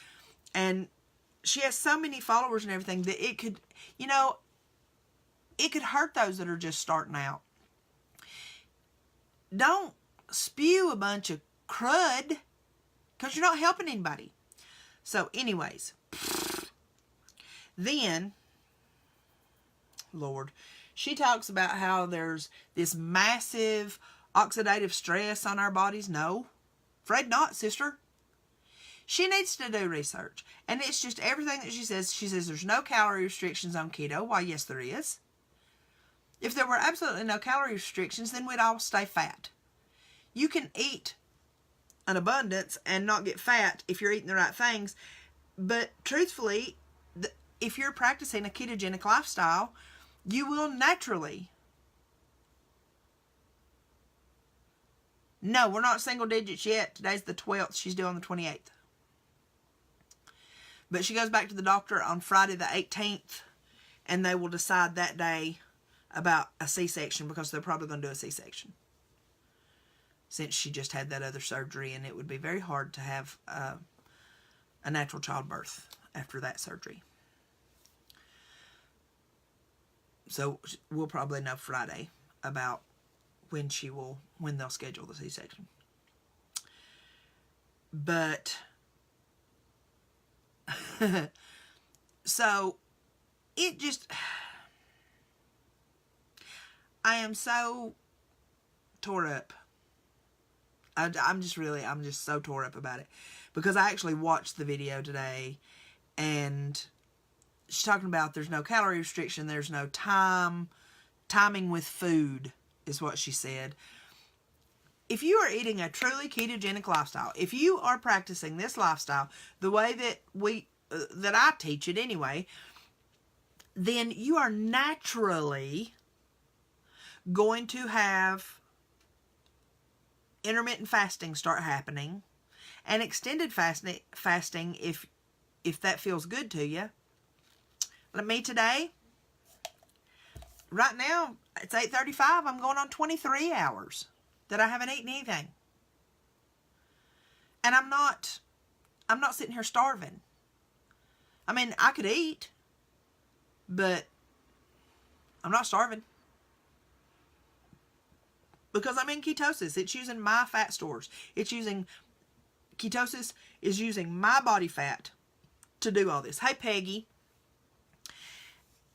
and she has so many followers and everything that it could, you know, it could hurt those that are just starting out. Don't spew a bunch of crud because you're not helping anybody. So anyways, then, Lord, she talks about how there's this massive oxidative stress on our bodies. No, afraid not, sister. She needs to do research. And it's just everything that she says. She says there's no calorie restrictions on keto. Why, yes, there is. If there were absolutely no calorie restrictions, then we'd all stay fat. You can eat an abundance and not get fat if you're eating the right things. But truthfully, if you're practicing a ketogenic lifestyle, you will naturally. No, we're not single digits yet. Today's the 12th. She's due on the 28th. But she goes back to the doctor on Friday the 18th, and they will decide that day about a C-section because they're probably going to do a C-section. Since she just had that other surgery, and it would be very hard to have a natural childbirth after that surgery. So we'll probably know Friday about when they'll schedule the C-section. But so it just, I am so tore up. I'm just so tore up about it because I actually watched the video today, and she's talking about there's no calorie restriction, there's no timing with food is what she said. If you are eating a truly ketogenic lifestyle, if you are practicing this lifestyle the way that I teach it anyway, then you are naturally going to have intermittent fasting start happening, and extended fasting if that feels good to you. Like me today, right now, it's 8:35. I'm going on 23 hours that I haven't eaten anything. And I'm not sitting here starving. I mean, I could eat, but I'm not starving. Because I'm in ketosis. It's using my fat stores. Ketosis is using my body fat to do all this. Hey, Peggy.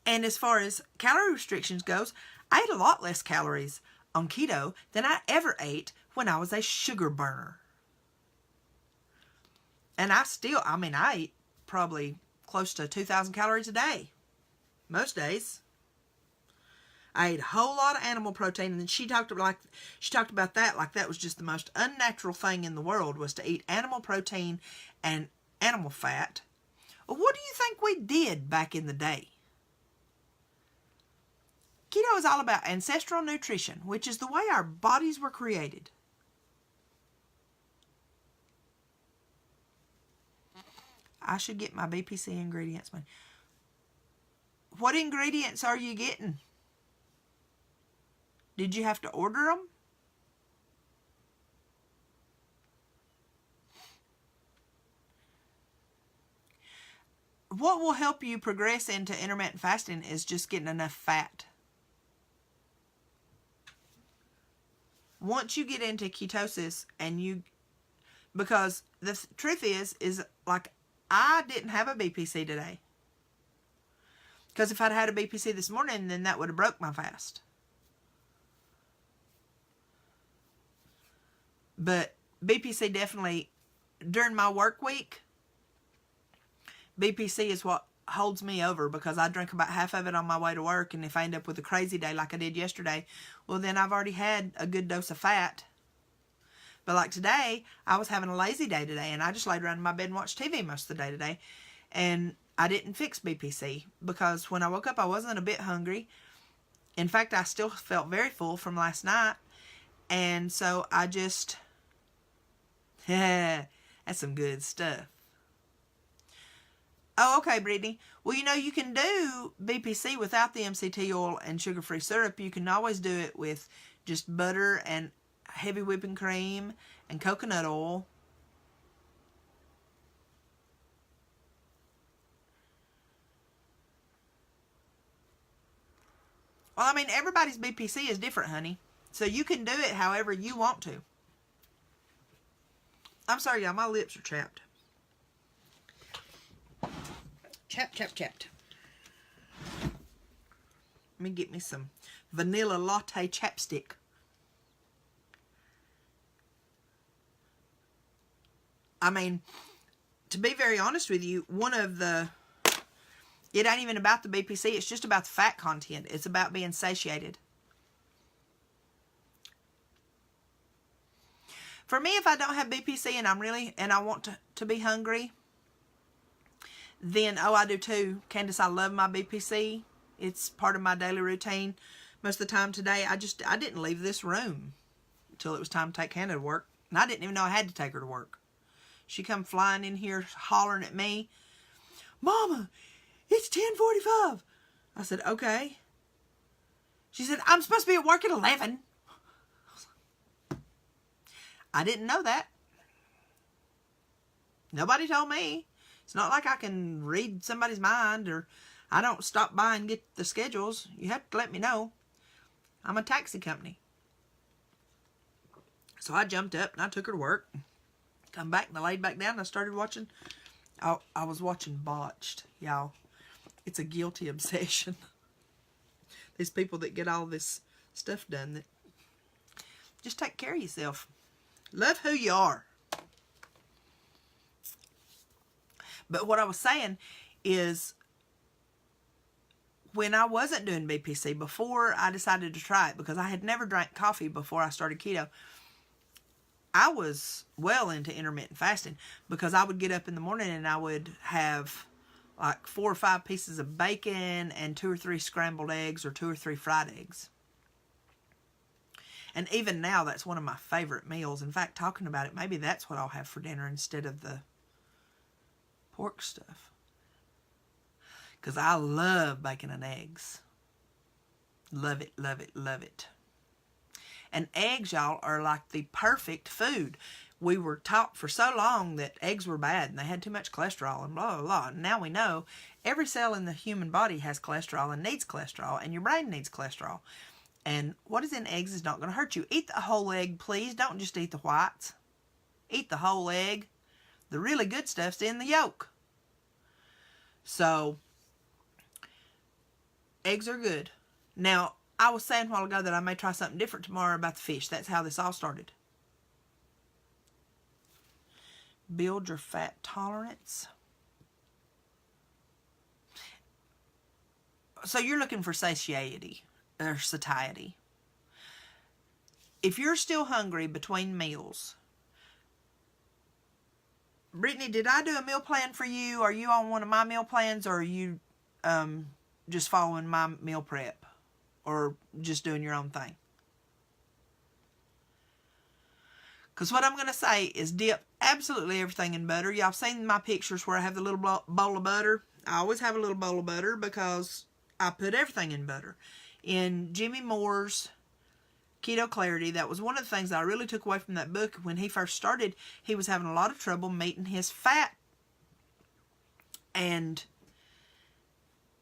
And as far as calorie restrictions goes, I ate a lot less calories on keto than I ever ate when I was a sugar burner. And I eat probably close to 2,000 calories a day. Most days. I ate a whole lot of animal protein, and then she talked about that like that was just the most unnatural thing in the world, was to eat animal protein and animal fat. Well, what do you think we did back in the day? Keto is all about ancestral nutrition, which is the way our bodies were created. I should get my BPC ingredients. What ingredients are you getting? Did you have to order them? What will help you progress into intermittent fasting is just getting enough fat. Once you get into ketosis because the truth is like I didn't have a BPC today. Because if I'd had a BPC this morning, then that would have broke my fast. But BPC definitely, during my work week, BPC is what holds me over, because I drink about half of it on my way to work, and if I end up with a crazy day like I did yesterday, well, then I've already had a good dose of fat. But like today, I was having a lazy day today, and I just laid around in my bed and watched TV most of the day today, and I didn't fix BPC, because when I woke up, I wasn't a bit hungry. In fact, I still felt very full from last night, and so I just... that's some good stuff. Oh, okay, Brittany. Well, you can do BPC without the MCT oil and sugar-free syrup. You can always do it with just butter and heavy whipping cream and coconut oil. Well, I mean, everybody's BPC is different, honey. So you can do it however you want to. I'm sorry, y'all. My lips are chapped. Chapped. Let me get me some vanilla latte chapstick. I mean, to be very honest with you, it ain't even about the BPC. It's just about the fat content. It's about being satiated. For me, if I don't have BPC and I want to be hungry, then, I do too. Candace, I love my BPC. It's part of my daily routine. Most of the time today, I didn't leave this room until it was time to take Hannah to work. And I didn't even know I had to take her to work. She come flying in here hollering at me, "Mama, it's 10:45. I said, "Okay." She said, "I'm supposed to be at work at 11. I didn't know that. Nobody told me. It's not like I can read somebody's mind, or I don't stop by and get the schedules. You have to let me know. I'm a taxi company." So I jumped up and I took her to work. Come back and I laid back down and I started watching. I was watching Botched, y'all. It's a guilty obsession. These people that get all this stuff done, that just take care of yourself. Love who you are. But what I was saying is, when I wasn't doing BPC, before I decided to try it, because I had never drank coffee before I started keto, I was well into intermittent fasting, because I would get up in the morning and I would have like 4 or 5 pieces of bacon and 2 or 3 scrambled eggs or 2 or 3 fried eggs. And even now, that's one of my favorite meals. In fact, talking about it, maybe that's what I'll have for dinner instead of the pork stuff. Because I love bacon and eggs. Love it, love it, love it. And eggs, y'all, are like the perfect food. We were taught for so long that eggs were bad and they had too much cholesterol and blah, blah, blah. And now we know every cell in the human body has cholesterol and needs cholesterol, and your brain needs cholesterol. And what is in eggs is not going to hurt you. Eat the whole egg, please. Don't just eat the whites. Eat the whole egg. The really good stuff's in the yolk. So, eggs are good. Now, I was saying a while ago that I may try something different tomorrow about the fish. That's how this all started. Build your fat tolerance. So you're looking for satiety or satiety. If you're still hungry between meals, Brittany, did I do a meal plan for you? Are you on one of my meal plans, or are you just following my meal prep, or just doing your own thing? Because what I'm going to say is dip absolutely everything in butter. Y'all seen my pictures where I have the little bowl of butter? I always have a little bowl of butter because I put everything in butter. In Jimmy Moore's Keto Clarity, that was one of the things that I really took away from that book. When he first started, he was having a lot of trouble meeting his fat. And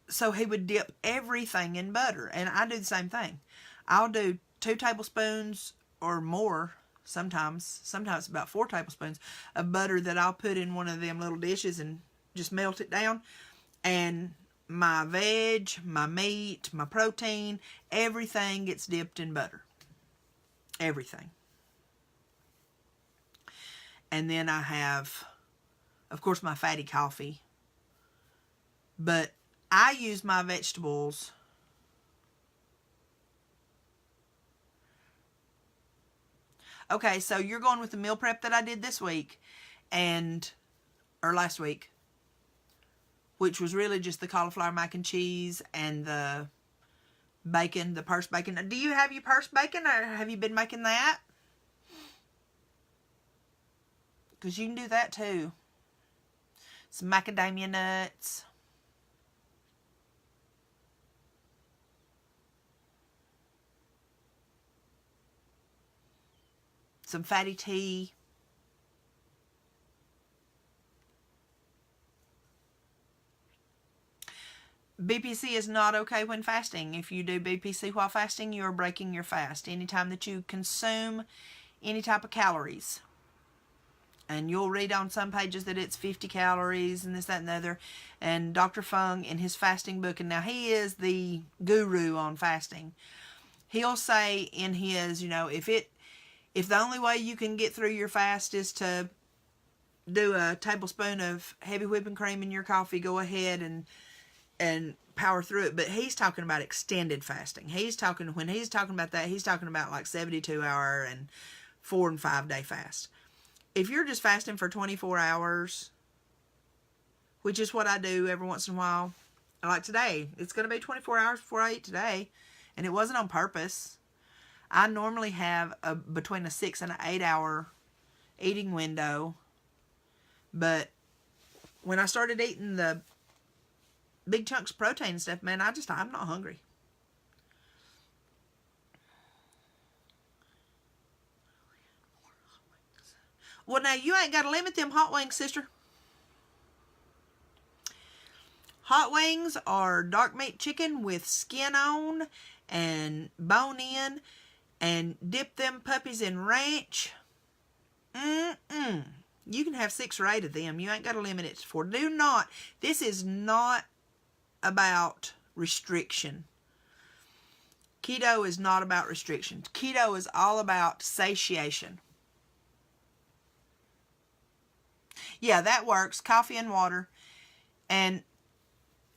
so he would dip everything in butter. And I do the same thing. I'll do 2 tablespoons or more. Sometimes about 4 tablespoons of butter that I'll put in one of them little dishes and just melt it down. And my veg, my meat, my protein, everything gets dipped in butter. Everything. And then I have, of course, my fatty coffee. But I use my vegetables Okay, so you're going with the meal prep that I did this week, or last week, which was really just the cauliflower mac and cheese and the bacon, the purse bacon. Do you have your purse bacon, or have you been making that? Because you can do that too. Some macadamia nuts. Some fatty tea. BPC is not okay when fasting. If you do BPC while fasting, you are breaking your fast. Anytime that you consume any type of calories, and you'll read on some pages that it's 50 calories and this, that, and the other. And Dr. Fung, in his fasting book, and now he is the guru on fasting, he'll say in his, if the only way you can get through your fast is to do a tablespoon of heavy whipping cream in your coffee, go ahead and power through it. But he's talking about extended fasting. When he's talking about that, he's talking about like 72-hour and 4 and 5 day fast. If you're just fasting for 24 hours, which is what I do every once in a while, like today, it's going to be 24 hours before I eat today, and it wasn't on purpose. I normally have between a 6 and an 8 hour eating window, but when I started eating the big chunks of protein and stuff, man, I'm not hungry. Well, now, you ain't got to limit them hot wings, sister. Hot wings are dark meat chicken with skin on and bone in, and dip them puppies in ranch. You can have 6 or 8 of them. You ain't got to limit it to 4. This is not about restriction. Keto is not about restriction. Keto is all about satiation. Yeah, that works. Coffee and water. And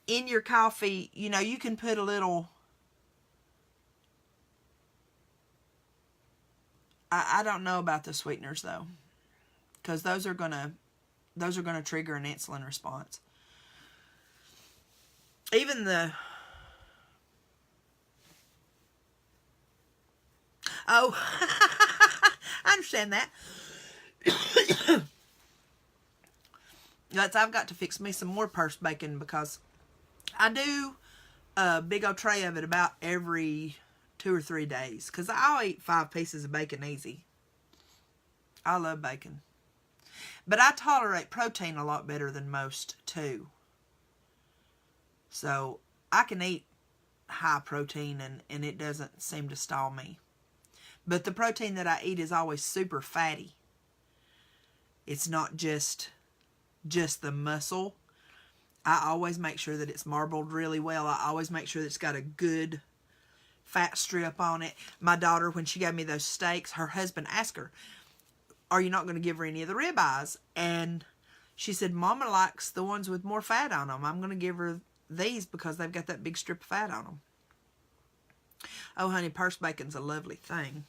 in your coffee, you can put a little, I don't know about the sweeteners though, because those are gonna trigger an insulin response. Even I understand that. I've got to fix me some more purse bacon, because I do a big old tray of it about every 2 or 3 days. Because I'll eat 5 pieces of bacon easy. I love bacon. But I tolerate protein a lot better than most, too. So, I can eat high protein and it doesn't seem to stall me. But the protein that I eat is always super fatty. It's not just the muscle. I always make sure that it's marbled really well. I always make sure that it's got a good fat strip on it. My daughter, when she gave me those steaks, her husband asked her, are you not going to give her any of the ribeyes? And she said, Mama likes the ones with more fat on them. I'm going to give her these because they've got that big strip of fat on them. Oh, honey, purse bacon's a lovely thing.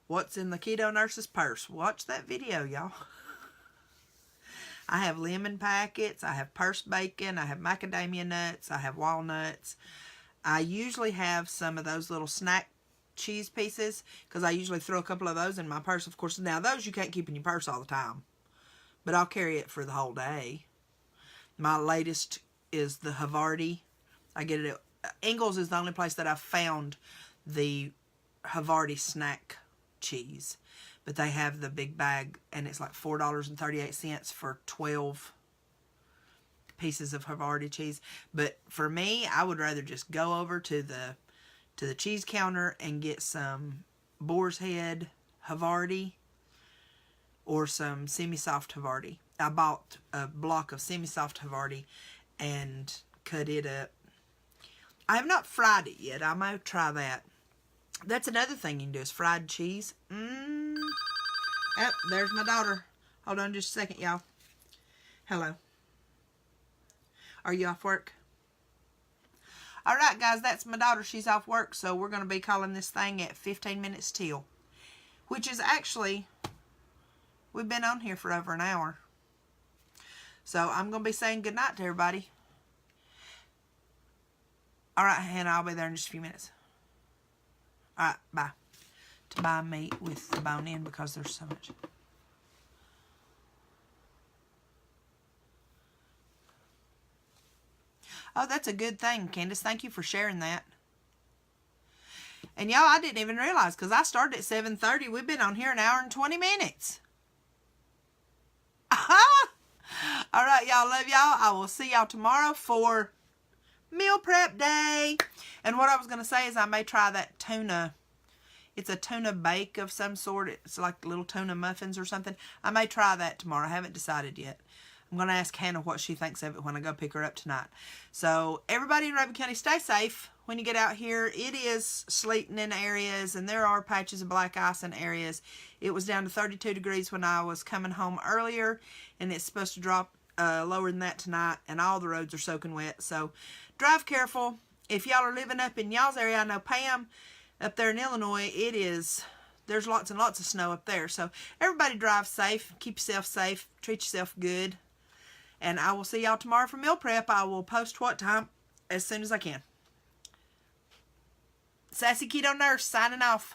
What's in the Keto Nurse's purse? Watch that video, y'all. I have lemon packets. I have purse bacon. I have macadamia nuts. I have walnuts. I usually have some of those little snack cheese pieces because I usually throw a couple of those in my purse. Of course, now those you can't keep in your purse all the time, but I'll carry it for the whole day. My latest is the Havarti. I get it at Ingles is the only place that I've found the Havarti snack cheese, but they have the big bag and it's like $4.38 for 12 pieces of Havarti cheese. But for me, I would rather just go over to the cheese counter and get some Boar's Head Havarti or some semi-soft Havarti. I bought a block of semi-soft Havarti and cut it up. I have not fried it yet. I might try that. That's another thing you can do is fried cheese. Oh, there's my daughter. Hold on just a second, y'all. Hello. Are you off work? Alright, guys, that's my daughter. She's off work, so we're going to be calling this thing at 15 minutes till. Which is actually, we've been on here for over an hour. So I'm going to be saying goodnight to everybody. Alright, Hannah, I'll be there in just a few minutes. Alright, bye. To buy meat with the bone in because there's so much. Oh, that's a good thing, Candace. Thank you for sharing that. And y'all, I didn't even realize because I started at 7:30. We've been on here an hour and 20 minutes. All right, y'all. Love y'all. I will see y'all tomorrow for meal prep day. And what I was going to say is I may try that tuna. It's a tuna bake of some sort. It's like little tuna muffins or something. I may try that tomorrow. I haven't decided yet. I'm going to ask Hannah what she thinks of it when I go pick her up tonight. So, everybody in Raven County, stay safe when you get out here. It is sleeting in areas, and there are patches of black ice in areas. It was down to 32 degrees when I was coming home earlier, and it's supposed to drop lower than that tonight, and all the roads are soaking wet. So, drive careful. If y'all are living up in y'all's area, I know Pam, up there in Illinois, there's lots and lots of snow up there. So, everybody drive safe. Keep yourself safe. Treat yourself good. And I will see y'all tomorrow for meal prep. I will post what time as soon as I can. Sassy Keto Nurse signing off.